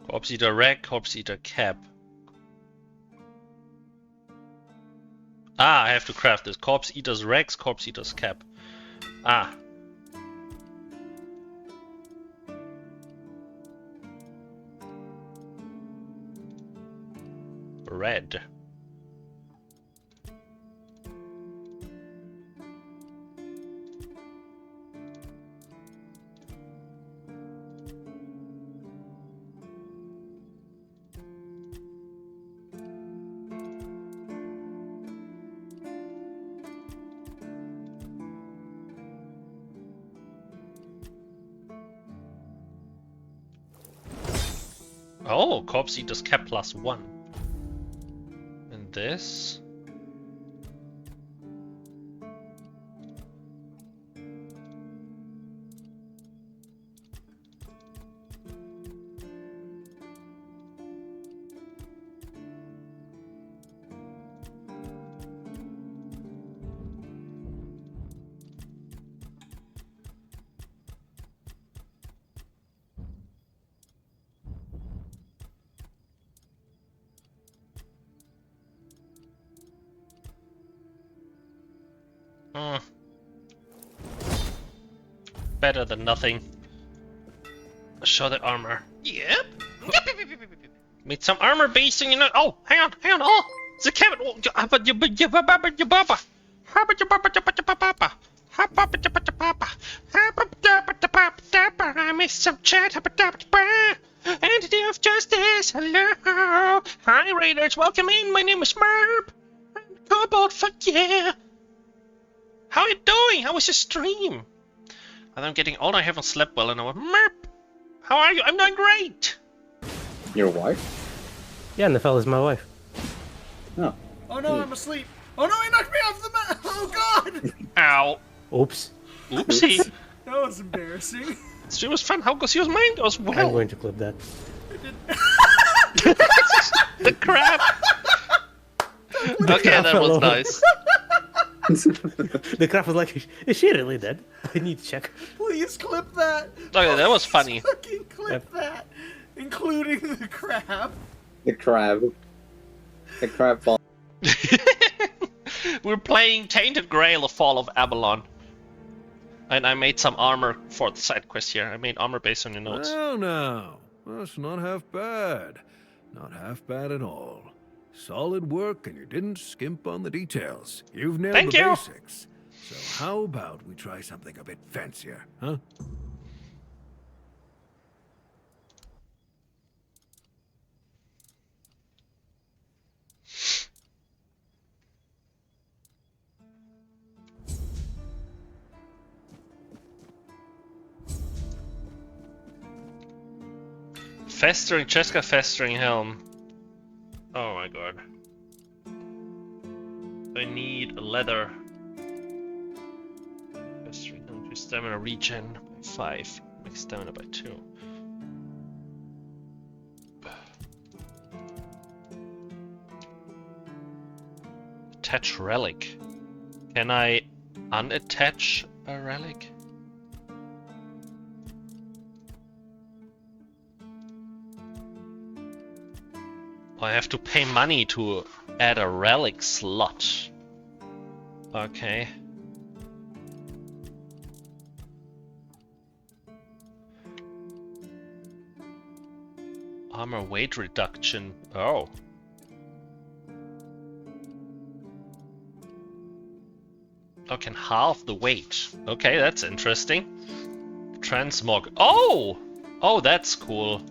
Corpse Eater rag, Corpse Eater cap. Ah, I have to craft this. Corpse Eater's rags, Corpse Eater's cap. Ah. Red. Oh, Corpse Eater's cap +1. And this? Better than nothing. Show the armor. Yep. Made some armor basing, you know. Oh, hang on. Oh. The cabin. I missed some chat. Entity of justice. Hello. Hi, Raiders. Welcome in. My name is Merp. Cobalt. Fuck yeah. How are you doing? How was your stream? I'm getting old. I haven't slept well enough. Merp. How are you? I'm doing great. Your wife? Yeah, and the fella's my wife. Oh. Oh no, I'm asleep. Oh no, he knocked me off the mat. Oh god. Ow. Oops. Oopsie. That was embarrassing. She was fun. How goes yours? Mine goes well. I'm going to clip that. The crab. Okay, that was nice. The crab was like, is she really dead? I need to check. Please clip that. Okay, that was funny. Fucking clip that, including the crab. The crab. The crab fall. We're playing Tainted Grail, the Fall of Avalon. And I made some armor for the side quest here. I made armor based on your notes. Well, now, that's not half bad. Not half bad at all. Solid work, and you didn't skimp on the details. You've nailed Thank the you. basics. So how about we try something a bit fancier, huh? Festering, Cheska Festering Helm. Oh my god. I need a leather. Festering Helm, increase stamina regen by 5. Make stamina by 2. Attach relic. Can I unattach a relic? I have to pay money to add a relic slot. Okay. Armor weight reduction. Oh. I can halve the weight. Okay, that's interesting. Transmog. Oh! Oh, that's cool.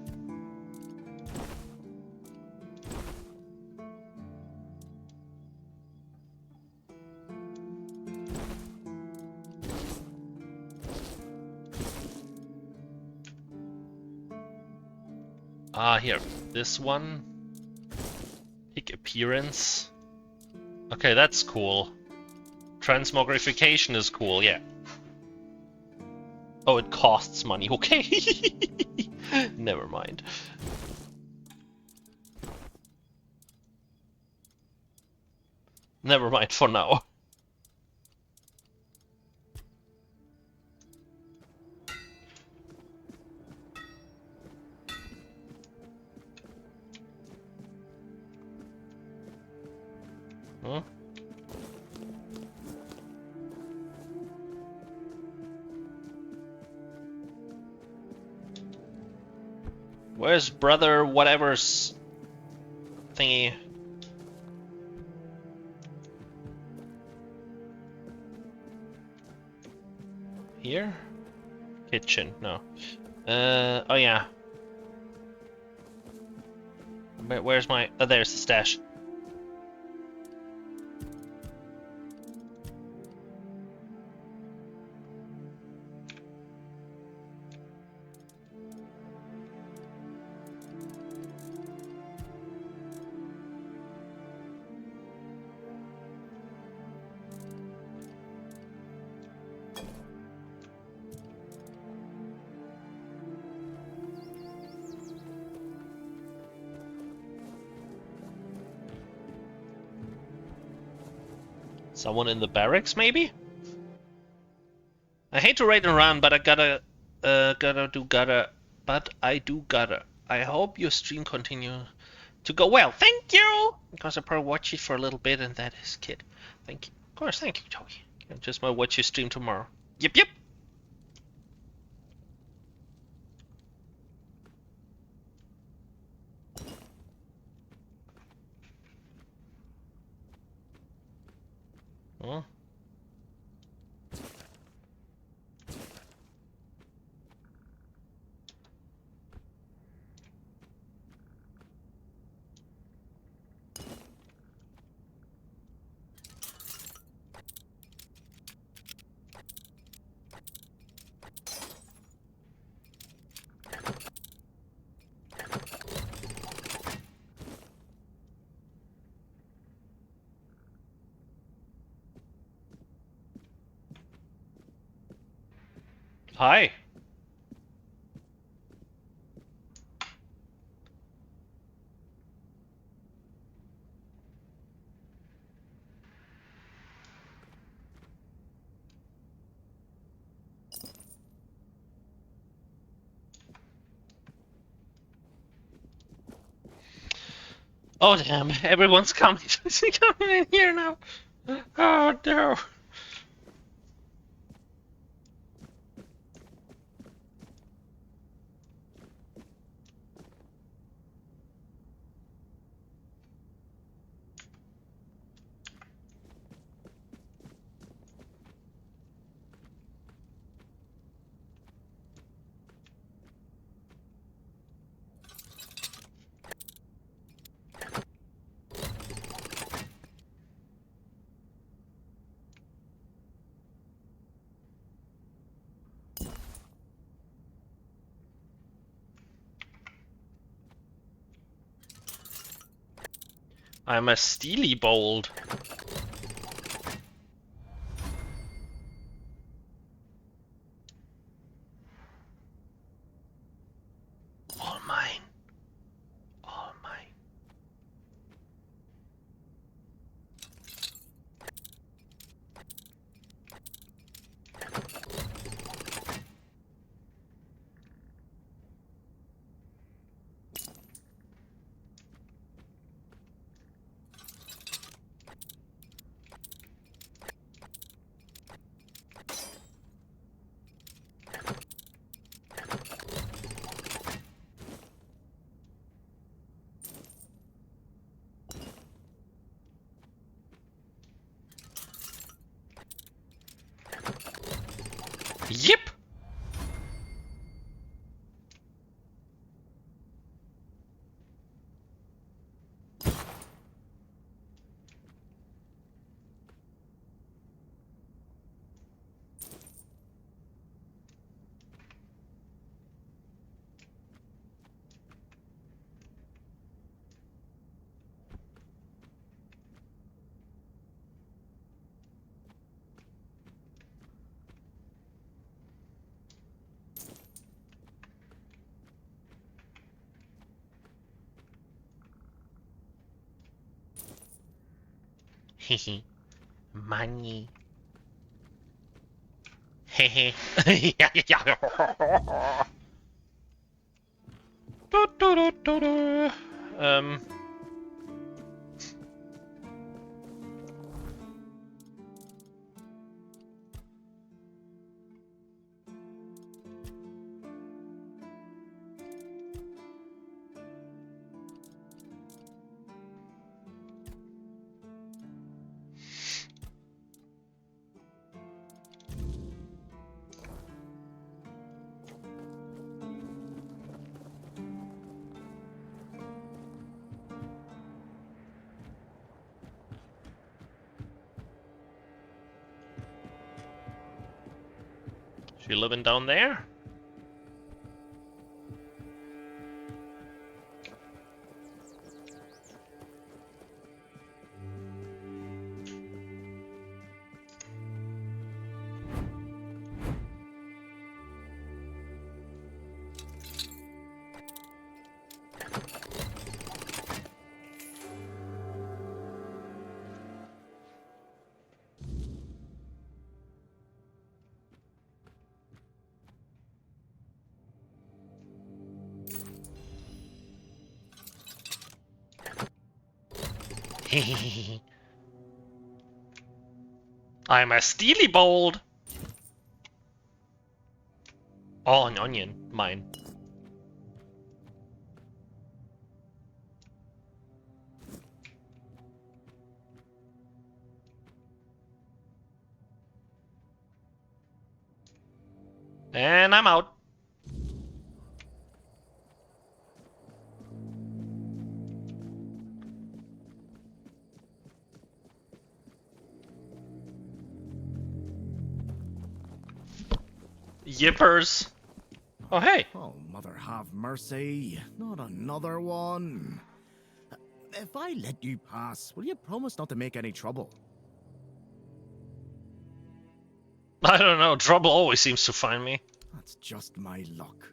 Ah, here. This one. Pick appearance. Okay, that's cool. Transmogrification is cool, yeah. Oh, it costs money. Okay. Never mind. Never mind for now. Huh? Where's brother whatever's thingy? Here? Kitchen, no. Oh yeah. Where's my... Oh, there's the stash. Someone in the barracks, maybe? I hate to raid and run, but I gotta do gotta. I hope your stream continue to go well. Thank you! Because I probably watch it for a little bit, and that is kid. Thank you. Of course, thank you, Joey. I just might watch your stream tomorrow. Yep, yep. Hi. Oh damn, everyone's coming, coming in here now. Oh no. I'm a steely bold. All mine. All mine. Yep. Hehe. Money. Hehe. Yeah, yeah. Um. She living down there? I'm a steely bold. Oh, an onion. Mine. And I'm out. Yippers. Oh, hey. Oh, mother have mercy. Not another one. If I let you pass, will you promise not to make any trouble? I don't know. Trouble always seems to find me. That's just my luck.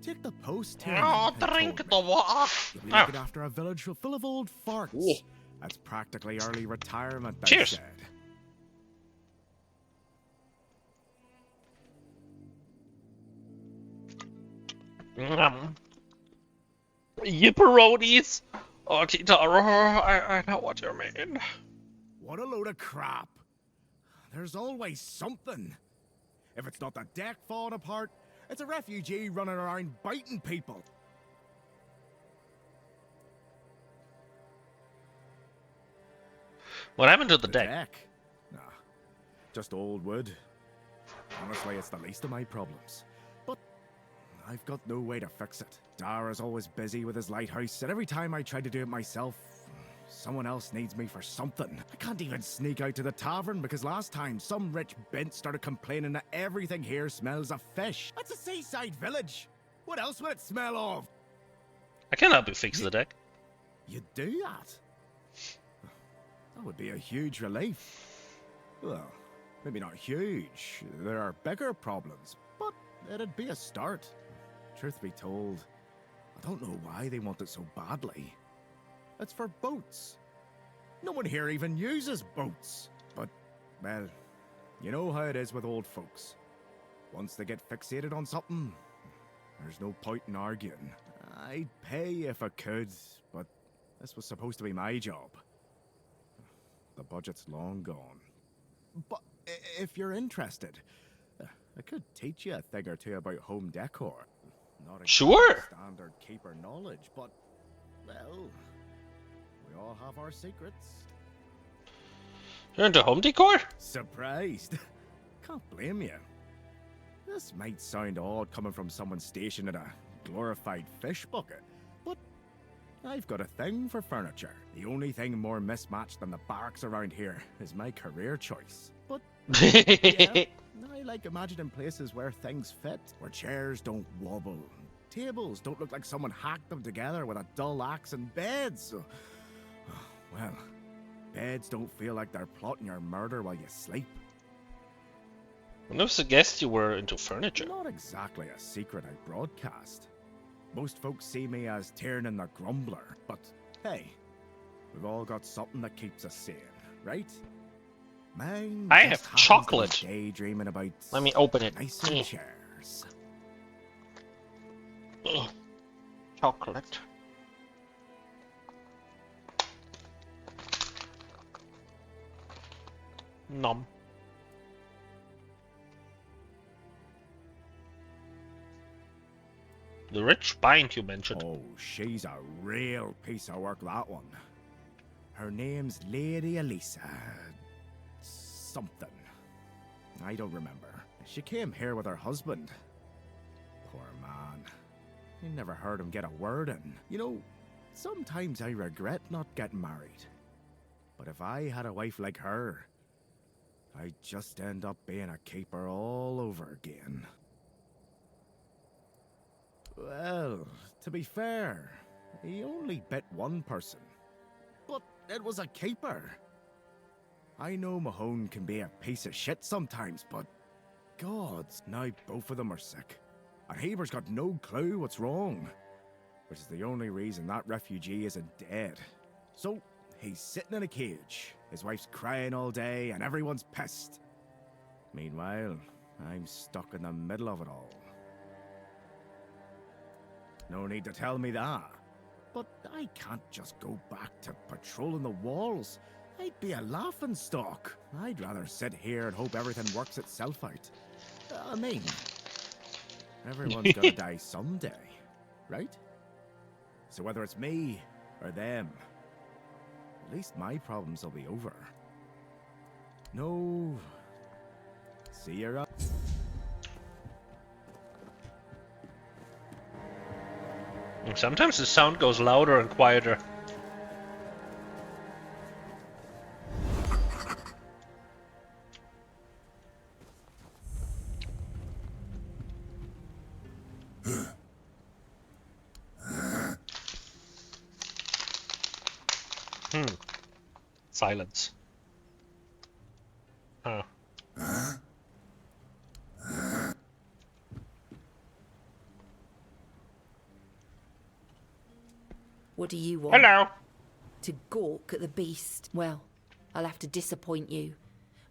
Take the post here. Oh, drink the water. You'll be looking after a village full of old farts. That's practically early retirement, they Cheers. said. Yipperonis. Oh, Kitaro, I know what you mean. What a load of crap. There's always something. If it's not the deck falling apart, it's a refugee running around biting people. What happened to the The deck? deck? Nah, just old wood. Honestly, it's the least of my problems. But I've got no way to fix it. Dara's always busy with his lighthouse, and every time I try to do it myself, someone else needs me for something. I can't even sneak out to the tavern because last time some rich bint started complaining that everything here smells of fish. That's a seaside village. What else would it smell of? I can help you fix the deck. You do that? That would be a huge relief. Well, maybe not huge. There are bigger problems, but it'd be a start. Truth be told, I don't know why they want it so badly. It's for boats. No one here even uses boats. But, well, you know how it is with old folks. Once they get fixated on something, there's no point in arguing. I'd pay if I could, but this was supposed to be my job. The budget's long gone. But if you're interested, I could teach you a thing or two about home decor. Not Sure. Standard keeper knowledge, but, well, we all have our secrets. You're into home decor? Surprised? Can't blame you. This might sound odd coming from someone stationed in a glorified fish bucket, but I've got a thing for furniture. The only thing more mismatched than the barracks around here is my career choice. But yeah, I like imagining places where things fit, where chairs don't wobble, tables don't look like someone hacked them together with a dull axe, and beds, well, beds don't feel like they're plotting your murder while you sleep. I never suggest you were into furniture. Not exactly a secret I broadcast. Most folks see me as Tiernan the Grumbler, but hey, we've all got something that keeps us sane, right? Mine I just have happens to be chocolate. Daydreaming about Let me open it. nicer chairs. Chocolate. Nom. The rich bind you mentioned. Oh, she's a real piece of work, that one. Her name's Lady Elisa. Something. I don't remember. She came here with her husband. Poor man. I never heard him get a word in. You know, sometimes I regret not getting married. But if I had a wife like her, I'd just end up being a keeper all over again. Well, to be fair, he only bit one person. But it was a keeper. I know Mahone can be a piece of shit sometimes, but God, now both of them are sick. And Haber's got no clue what's wrong. Which is the only reason that refugee isn't dead. So, he's sitting in a cage. His wife's crying all day and everyone's pissed. Meanwhile, I'm stuck in the middle of it all. No need to tell me that. But I can't just go back to patrolling the walls. I'd be a laughingstock. I'd rather sit here and hope everything works itself out. I mean, everyone's gonna die someday, right? So whether it's me or them, at least my problems will be over. No. See you around. Sometimes the sound goes louder and quieter. Silence. What do you want? Hello. To gawk at the beast? Well, I'll have to disappoint you.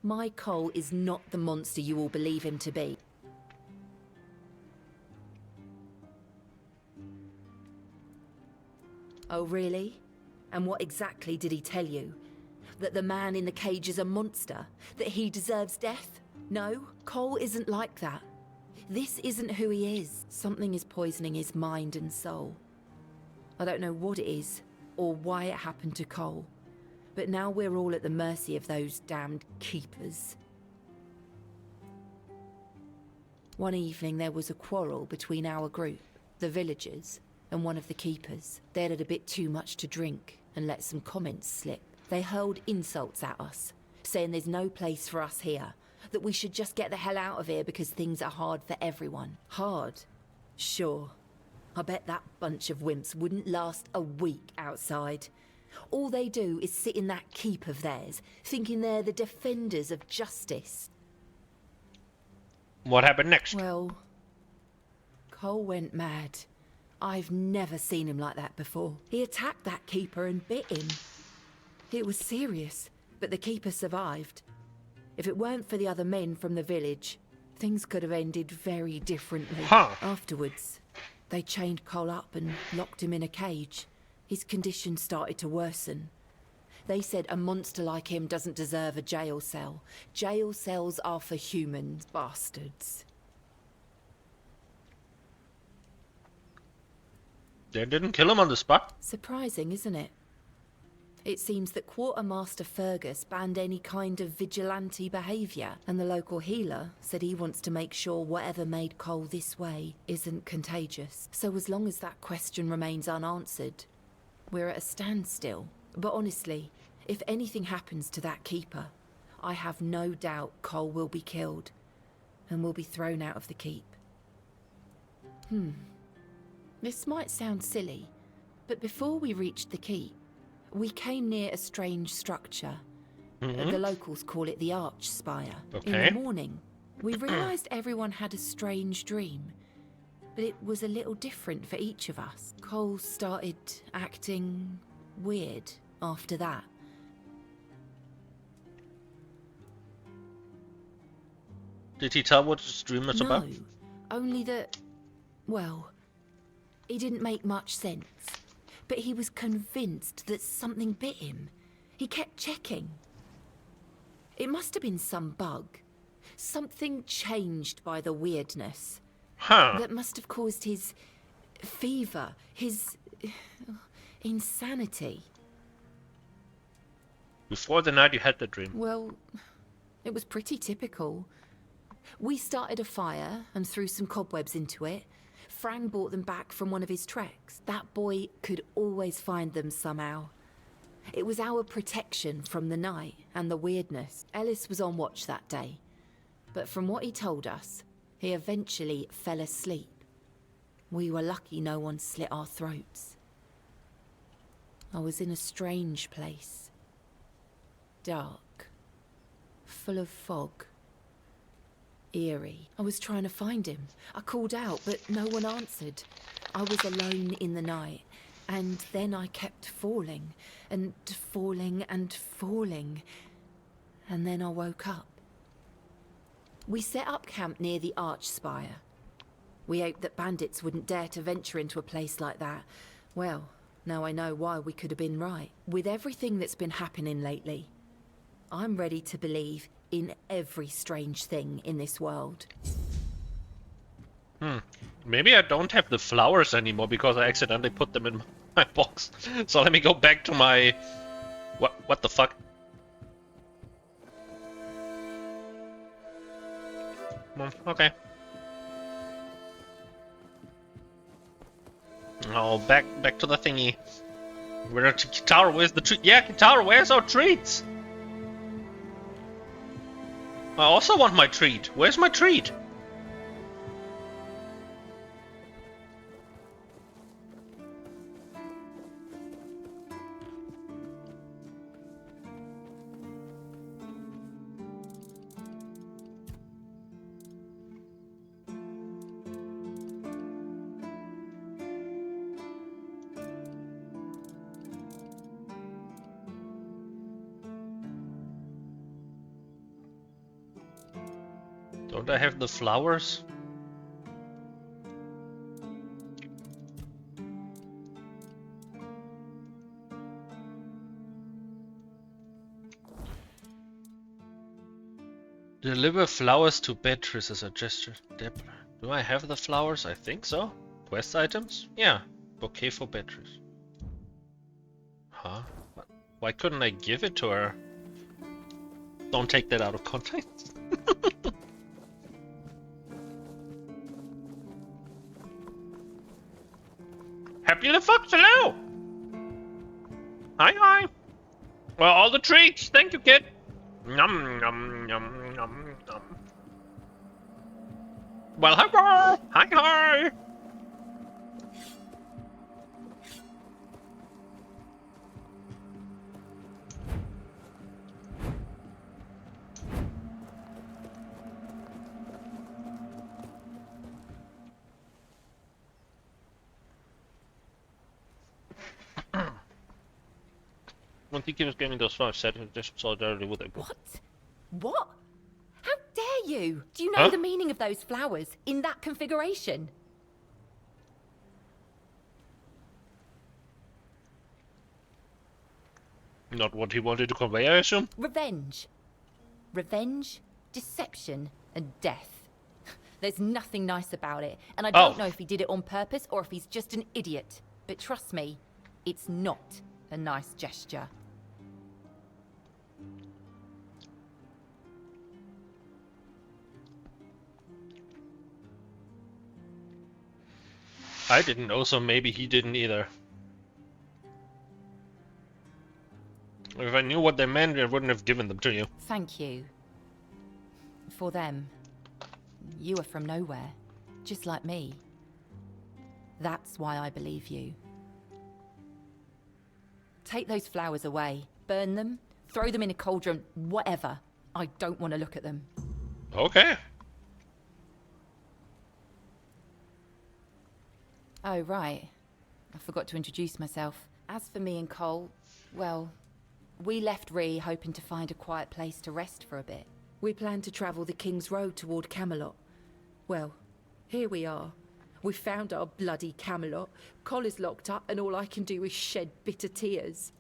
My Cole is not the monster you all believe him to be. Oh, really? And what exactly did he tell you? That the man in the cage is a monster? That he deserves death? No, Cole isn't like that. This isn't who he is. Something is poisoning his mind and soul. I don't know what it is, or why it happened to Cole. But now we're all at the mercy of those damned keepers. One evening there was a quarrel between our group, the villagers, and one of the keepers. They'd had a bit too much to drink and let some comments slip. They hurled insults at us, saying there's no place for us here, that we should just get the hell out of here because things are hard for everyone. Hard? Sure. I bet that bunch of wimps wouldn't last a week outside. All they do is sit in that keep of theirs, thinking they're the defenders of justice. What happened next? Well, Cole went mad. I've never seen him like that before. He attacked that keeper and bit him. It was serious, but the keeper survived. If it weren't for the other men from the village, things could have ended very differently. Huh. Afterwards, they chained Cole up and locked him in a cage. His condition started to worsen. They said a monster like him doesn't deserve a jail cell. Jail cells are for humans, bastards. They didn't kill him on the spot. Surprising, isn't it? It seems that Quartermaster Fergus banned any kind of vigilante behaviour, and the local healer said he wants to make sure whatever made Cole this way isn't contagious. So as long as that question remains unanswered, we're at a standstill. But honestly, if anything happens to that keeper, I have no doubt Cole will be killed, and will be thrown out of the keep. This might sound silly, but before we reached the keep, we came near a strange structure. The locals call it the Arch Spire. Okay. In the morning, we realised everyone had a strange dream, but it was a little different for each of us. Cole started acting weird after that. Did he tell what his dream was about? No, only that, well, it didn't make much sense. But he was convinced that something bit him. He kept checking. It must have been some bug. Something changed by the weirdness. That must have caused his fever, his insanity. Before the night you had the dream. Well, it was pretty typical. We started a fire and threw some cobwebs into it. Frank brought them back from one of his treks. That boy could always find them somehow. It was our protection from the night and the weirdness. Ellis was on watch that day, but from what he told us, he eventually fell asleep. We were lucky no one slit our throats. I was in a strange place. Dark. Full of fog. Eerie. I was trying to find him. I called out, but no one answered. I was alone in the night, and then I kept falling, and falling, and falling. And then I woke up. We set up camp near the Arch Spire. We hoped that bandits wouldn't dare to venture into a place like that. Well, now I know why we could have been right. With everything that's been happening lately, I'm ready to believe in every strange thing in this world. Maybe I don't have the flowers anymore because I accidentally put them in my box. So let me go back to my... What the fuck? Okay. Oh, back to the thingy. Where's Kitara? Where's the treat? Yeah, Kitara, where's our treats? I also want my treat. Where's my treat? Don't I have the flowers? Deliver flowers to Beatrice as a gesture. Do I have the flowers? I think so. Quest items? Yeah. Bouquet for Beatrice. Huh? Why couldn't I give it to her? Don't take that out of context. Happy the Fox, hello! Hi, hi! Well, all the treats! Thank you, kid! Nom, nom, nom, nom, nom. Well, hello! Hi, hi! When he keeps getting those flowers, said just solidarity with it. What? How dare you? Do you know the meaning of those flowers in that configuration? Not what he wanted to convey, I assume? Revenge. Revenge, deception, and death. There's nothing nice about it, and I don't know if he did it on purpose or if he's just an idiot. But trust me, it's not a nice gesture. I didn't know, so maybe he didn't either. If I knew what they meant, I wouldn't have given them to you. Thank you. For them. You are from nowhere, just like me. That's why I believe you. Take those flowers away. Burn them. Throw them in a cauldron. Whatever. I don't want to look at them. Okay. Oh, right. I forgot to introduce myself. As for me and Cole, well, we left Ree hoping to find a quiet place to rest for a bit. We planned to travel the King's Road toward Camelot. Well, here we are. We found our bloody Camelot. Cole is locked up and all I can do is shed bitter tears.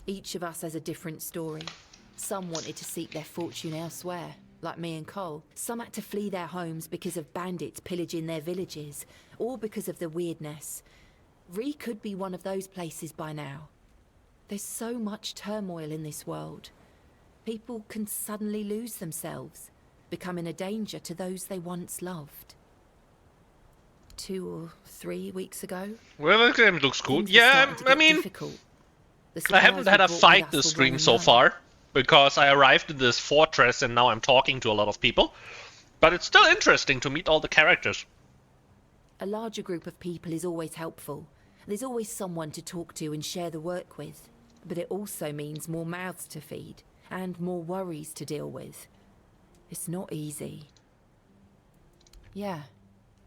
Each of us has a different story. Some wanted to seek their fortune elsewhere, like me and Cole. Some had to flee their homes because of bandits pillaging their villages, or because of the weirdness. Ree could be one of those places by now. There's so much turmoil in this world. People can suddenly lose themselves, becoming a danger to those they once loved. 2 or 3 weeks ago. Well, the game looks cool. Yeah, I mean, I haven't had a fight this stream so far, because I arrived in this fortress and now I'm talking to a lot of people. But it's still interesting to meet all the characters. A larger group of people is always helpful. There's always someone to talk to and share the work with. But it also means more mouths to feed, and more worries to deal with. It's not easy. Yeah,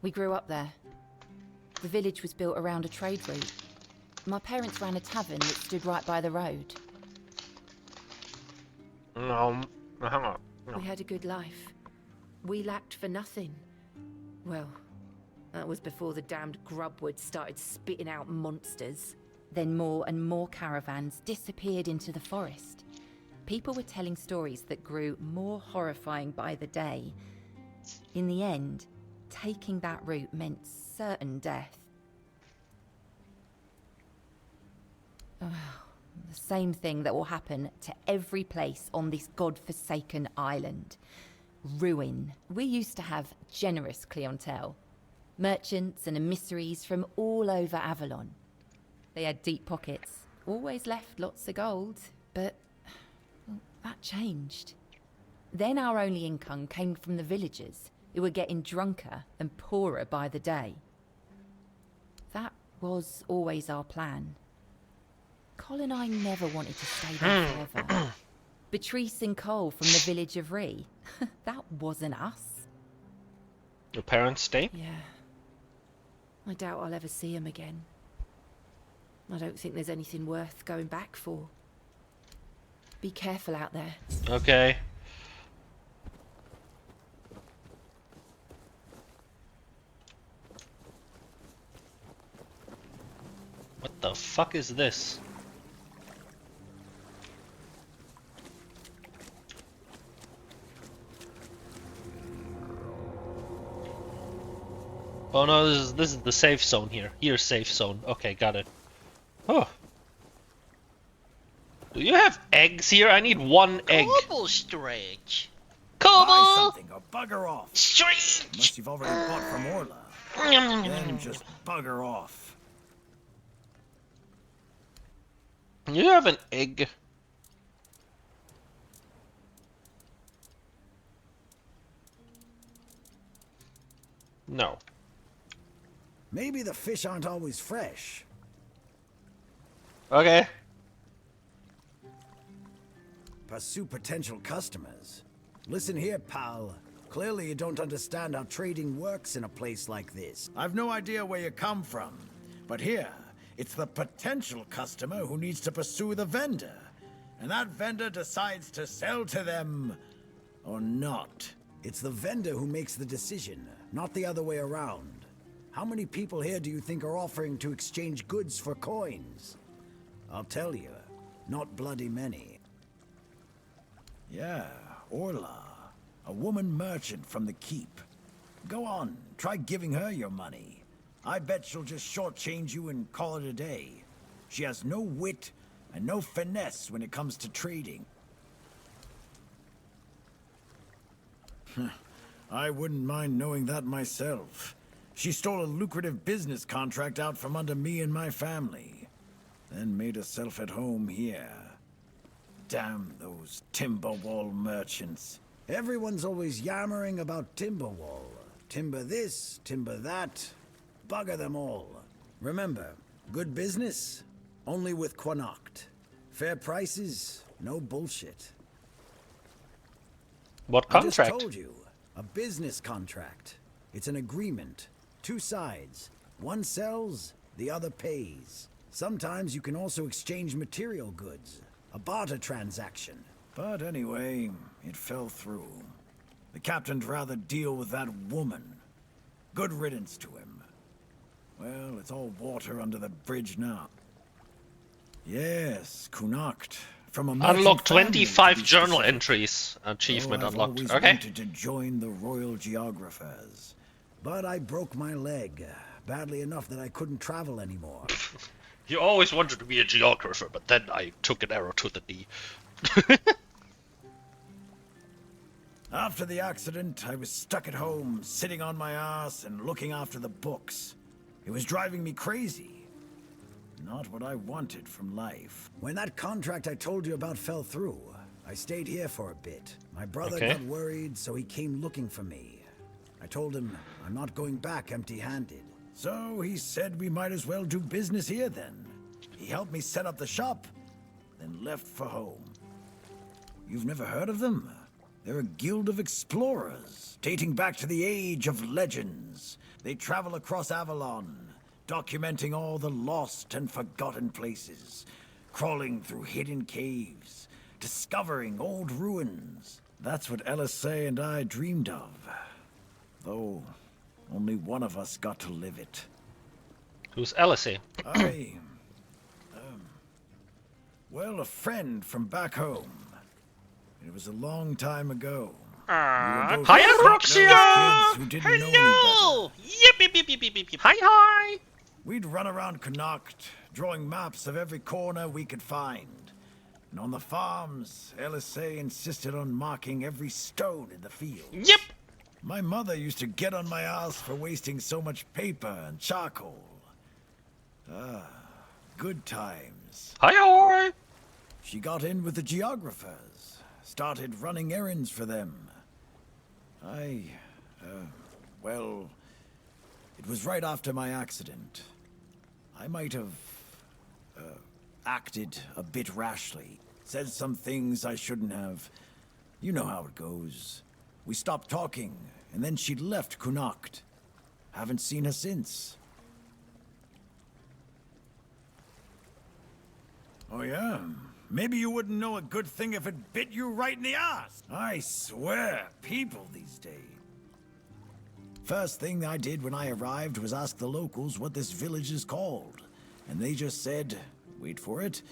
we grew up there. The village was built around a trade route. My parents ran a tavern that stood right by the road. Hang on. No. We had a good life. We lacked for nothing. Well, that was before the damned grubwood started spitting out monsters. Then more and more caravans disappeared into the forest. People were telling stories that grew more horrifying by the day. In the end, taking that route meant certain death. The same thing that will happen to every place on this godforsaken island. Ruin. We used to have generous clientele. Merchants and emissaries from all over Avalon. They had deep pockets, always left lots of gold, but well, that changed. Then our only income came from the villagers, who were getting drunker and poorer by the day. That was always our plan. Cole and I never wanted to stay there forever. Beatrice and Cole from the village of Ree, that wasn't us. Your parents stay? Yeah. I doubt I'll ever see him again. I don't think there's anything worth going back for. Be careful out there. Okay. What the fuck is this? Oh no, this is the safe zone here. Here's safe zone. Okay, got it. Oh. Do you have eggs here? I need one egg. Cobble stretch. Buy Cobble something or bugger off. stretch. Unless you've already bought from Orla. Then just bugger off. You have an egg. No. Maybe the fish aren't always fresh. Okay. Pursue potential customers. Listen here, pal. Clearly you don't understand how trading works in a place like this. I've no idea where you come from, but here, it's the potential customer who needs to pursue the vendor. And that vendor decides to sell to them or not. It's the vendor who makes the decision, not the other way around. How many people here do you think are offering to exchange goods for coins? I'll tell you, not bloody many. Yeah, Orla, a woman merchant from the keep. Go on, try giving her your money. I bet she'll just shortchange you and call it a day. She has no wit and no finesse when it comes to trading. I wouldn't mind knowing that myself. She stole a lucrative business contract out from under me and my family, then made herself at home here. Damn those Timberwall merchants. Everyone's always yammering about Timberwall. Timber this, timber that. Bugger them all. Remember, good business, only with Quanacht. Fair prices, no bullshit. What I just contract? told you, a business contract. It's an agreement. Two sides. One sells, the other pays. Sometimes you can also exchange material goods. A barter transaction. But anyway, it fell through. The captain'd rather deal with that woman. Good riddance to him. Well, it's all water under the bridge now. Yes, Kunacht. From a merchant Unlock family, 25 to be journal specific. entries. Achievement I've unlocked. always Okay. wanted to join the Royal Geographers. But I broke my leg. Badly enough that I couldn't travel anymore. You always wanted to be a geographer, but then I took an arrow to the knee. After the accident, I was stuck at home, sitting on my ass and looking after the books. It was driving me crazy. Not what I wanted from life. When that contract I told you about fell through, I stayed here for a bit. My brother Okay. got worried, so he came looking for me. I told him I'm not going back empty-handed. So he said we might as well do business here then. He helped me set up the shop, then left for home. You've never heard of them? They're a guild of explorers, dating back to the age of legends. They travel across Avalon, documenting all the lost and forgotten places, crawling through hidden caves, discovering old ruins. That's what LSA and I dreamed of. Though, only one of us got to live it. Who's LSA? Well, a friend from back home. It was a long time ago. Hiya, Kids Croxia! who didn't know any better. Yip, yip, yip, yip, yip, yip, yip. Hi, hi! We'd run around Connacht, drawing maps of every corner we could find. And on the farms, LSA insisted on marking every stone in the field. Yep! My mother used to get on my ass for wasting so much paper and charcoal. Good times. Hi, hi! She got in with the geographers, started running errands for them. Well, it was right after my accident. I might have acted a bit rashly, said some things I shouldn't have. You know how it goes. We stopped talking, and then she left Connacht. Haven't seen her since. Oh yeah? Maybe you wouldn't know a good thing if it bit you right in the ass. I swear, people these days. First thing I did when I arrived was ask the locals what this village is called. And they just said, wait for it,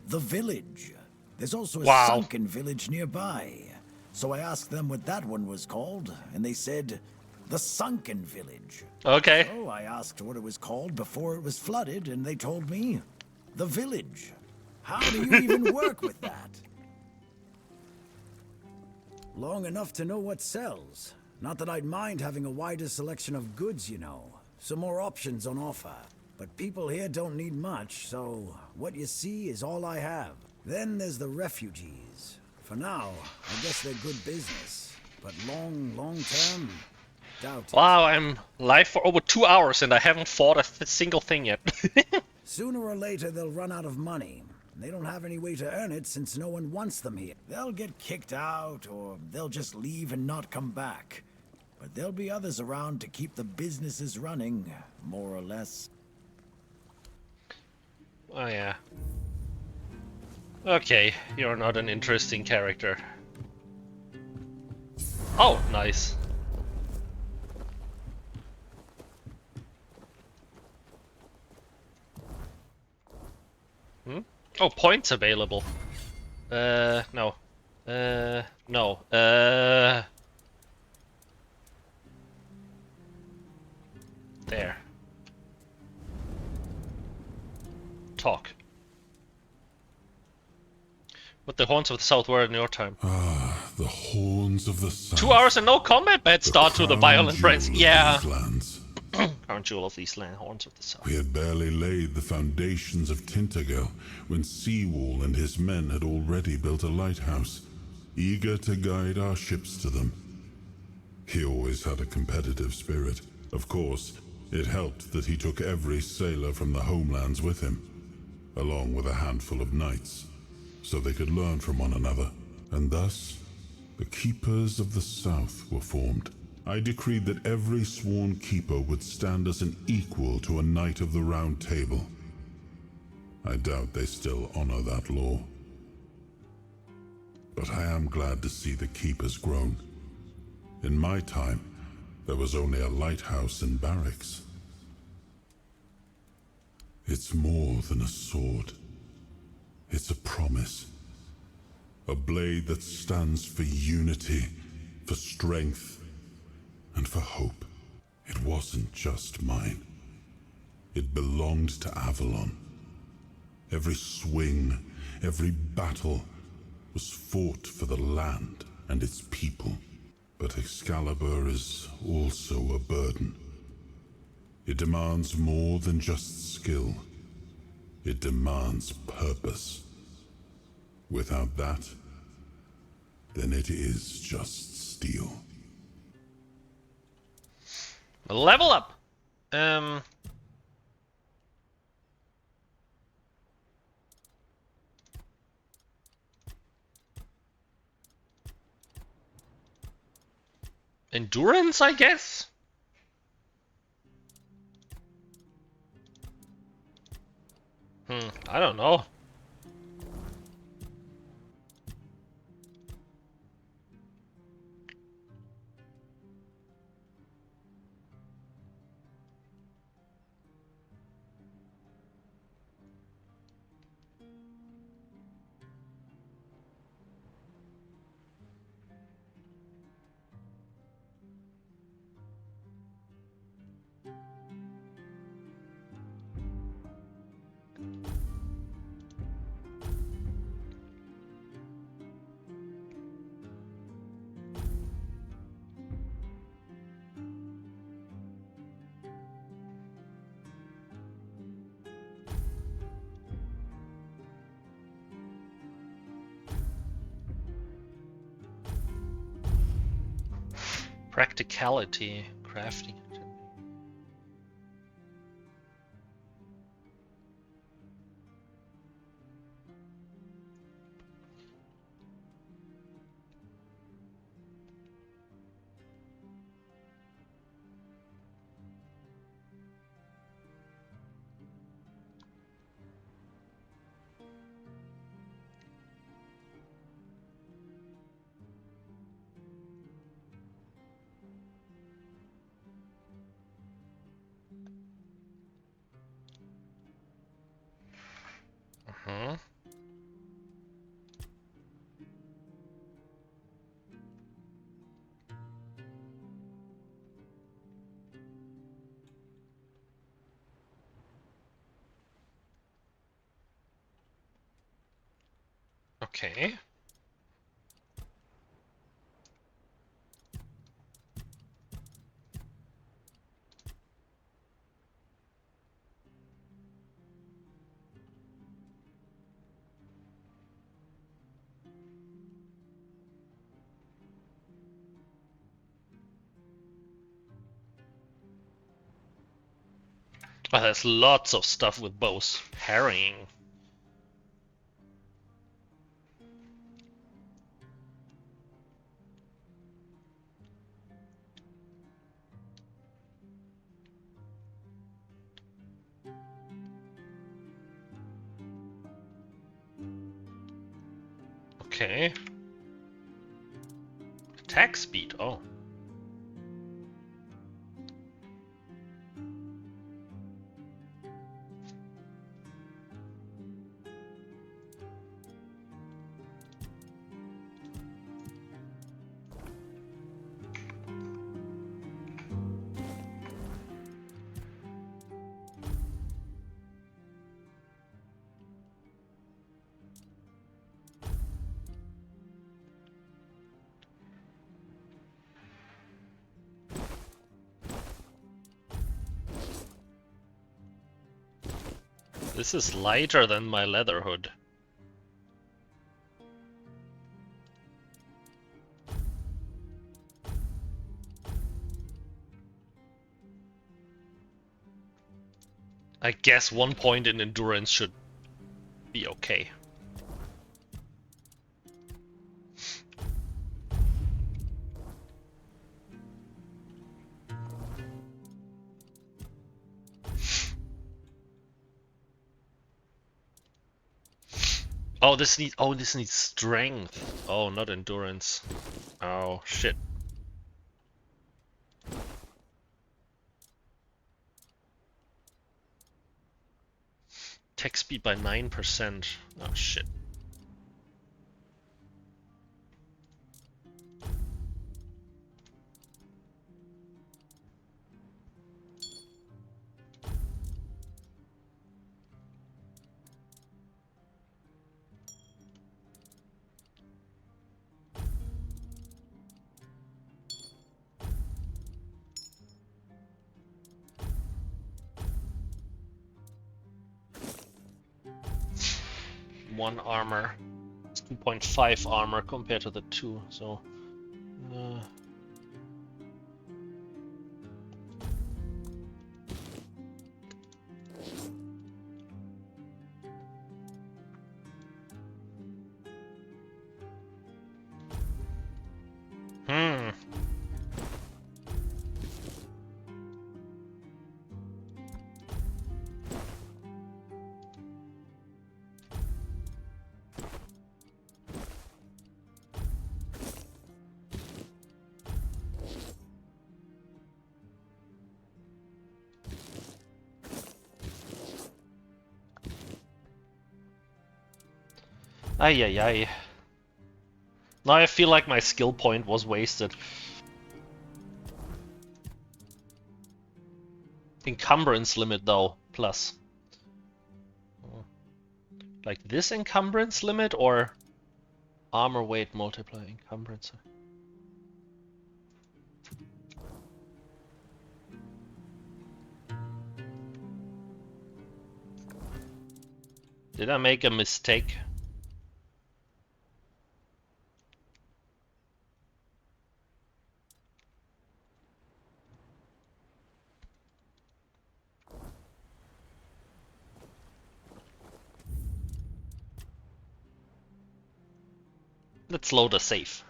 the village. There's also a sunken village nearby. So I asked them what that one was called, and they said, the sunken village. Okay. So I asked what it was called before it was flooded, and they told me, the village. How do you even work with that? Long enough to know what sells. Not that I'd mind having a wider selection of goods, you know. Some more options on offer. But people here don't need much, so what you see is all I have. Then there's the refugees. For now, I guess they're good business. But long term, doubt it. Wow, I'm live for over 2 hours and I haven't fought a single thing yet. Sooner or later, they'll run out of money. They don't have any way to earn it since no one wants them here. They'll get kicked out, or they'll just leave and not come back. But there'll be others around to keep the businesses running, more or less. Oh yeah. Okay, you're not an interesting character. Oh, nice. Oh, points available. No. No. There. Talk. What the Horns of the South were in your time? Ah, the Horns of the South. 2 hours and no combat, bad start to the violent friends. Yeah. Crown jewel of these land, Horns of the South. We had barely laid the foundations of Tintagel when Seawall and his men had already built a lighthouse, eager to guide our ships to them. He always had a competitive spirit. Of course, it helped that he took every sailor from the homelands with him, along with a handful of knights, so they could learn from one another. And thus, the Keepers of the South were formed. I decreed that every sworn keeper would stand as an equal to a Knight of the Round Table. I doubt they still honor that law. But I am glad to see the keepers grown. In my time, there was only a lighthouse and barracks. It's more than a sword. It's a promise. A blade that stands for unity, for strength, and for hope. It wasn't just mine. It belonged to Avalon. Every swing, every battle was fought for the land and its people. But Excalibur is also a burden. It demands more than just skill. It demands purpose. Without that, then it is just steel. Level up! Endurance, I guess? I don't know. Practicality, crafting. Okay. Oh, there's lots of stuff with bows. Harrying. Okay. Attack speed, oh. This is lighter than my leather hood. I guess 1 point in endurance should be okay. Oh, this needs strength. Oh, not endurance. Oh, shit. Tech speed by 9%. Oh, shit. One armor. It's 2.5 armor compared to the 2, so... Ay ay ay. Now I feel like my skill point was wasted. Encumbrance limit though, plus. Like this encumbrance limit or armor weight multiply encumbrance? Did I make a mistake? Let's load a save.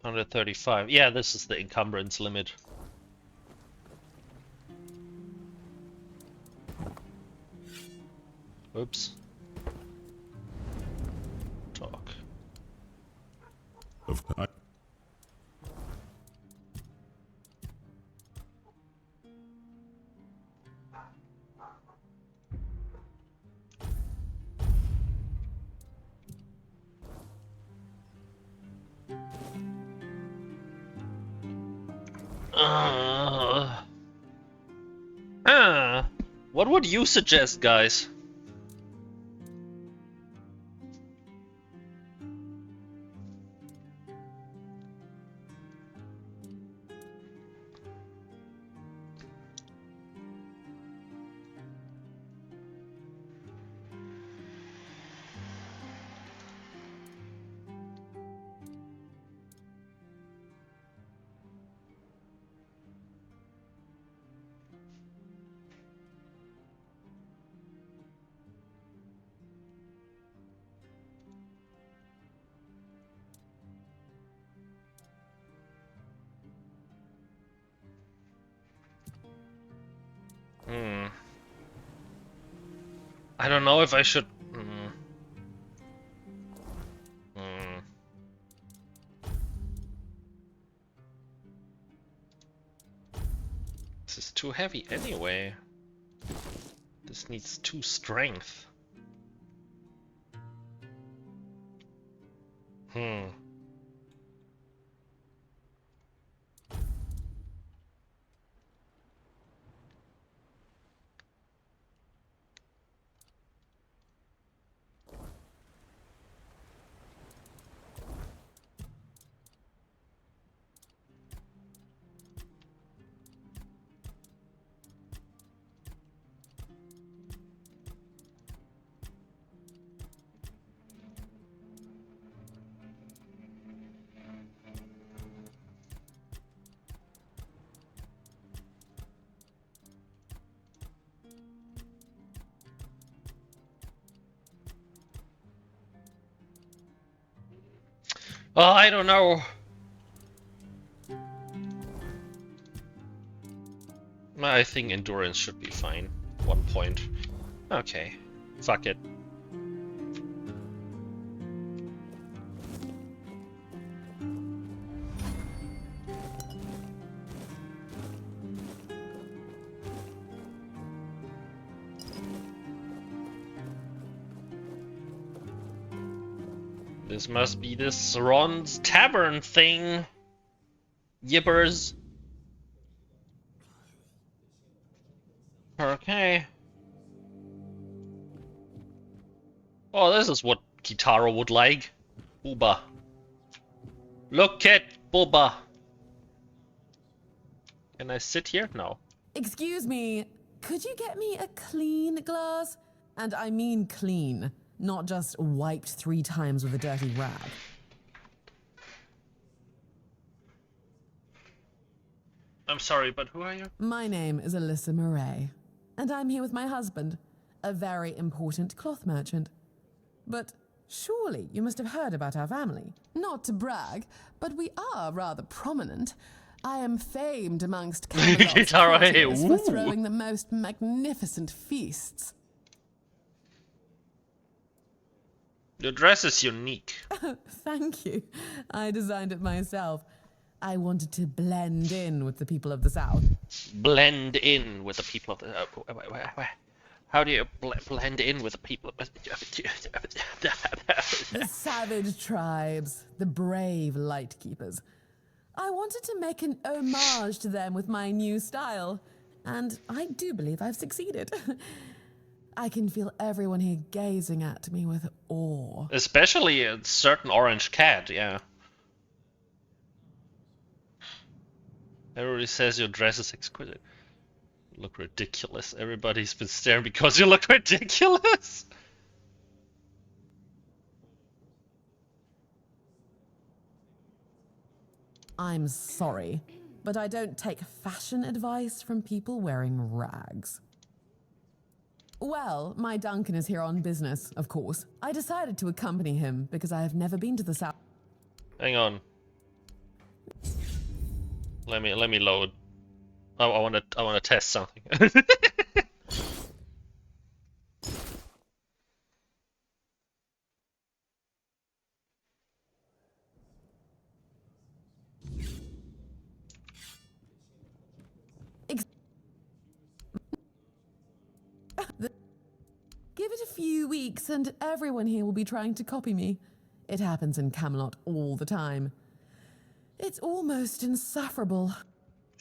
$135. Yeah, this is the encumbrance limit. Oops. Talk. What would you suggest, guys? I don't know if I should. This is too heavy anyway. This needs 2 strength. Oh, I don't know. I think endurance should be fine. 1 point. Okay. Fuck it. This must be this Ron's Tavern thing. Yippers. Okay. Oh, this is what Kitaro would like. Booba. Look at Booba. Can I sit here? No. Excuse me, could you get me a clean glass? And I mean clean, not just wiped 3 times with a dirty rag. I'm sorry, but who are you? My name is Alyssa Murray, and I'm here with my husband, a very important cloth merchant. But surely you must have heard about our family. Not to brag, but we are rather prominent. I am famed amongst Camelot's courtiers for throwing the most magnificent feasts. Your dress is unique. Thank you. I designed it myself. I wanted to blend in with the people of the South. Blend in with the people of the... How do you blend in with the people of... The savage tribes, the brave light keepers. I wanted to make an homage to them with my new style, and I do believe I've succeeded. I can feel everyone here gazing at me with awe. Especially a certain orange cat, yeah. Everybody says your dress is exquisite. You look ridiculous. Everybody's been staring because you look ridiculous. I'm sorry, but I don't take fashion advice from people wearing rags. Well, my Duncan is here on business, of course. I decided to accompany him because I have never been to the South. Hang on. Let me load. I wanna test something. Give it a few weeks and everyone here will be trying to copy me. It happens in Camelot all the time. It's almost insufferable.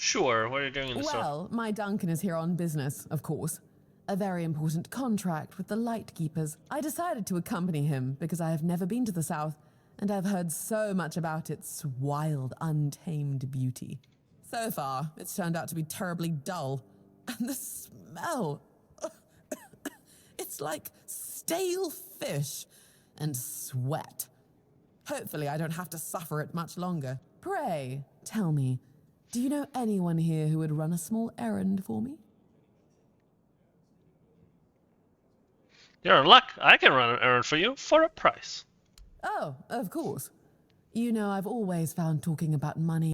Sure, what are you doing in the south? Well, my Duncan is here on business, of course. A very important contract with the Lightkeepers. I decided to accompany him because I have never been to the south, and I've heard so much about its wild, untamed beauty. So far, it's turned out to be terribly dull. And the smell! It's like stale fish and sweat. Hopefully I don't have to suffer it much longer. Pray, tell me, do you know anyone here who would run a small errand for me? You're in luck. I can run an errand for you for a price. Oh, of course. You know, I've always found talking about money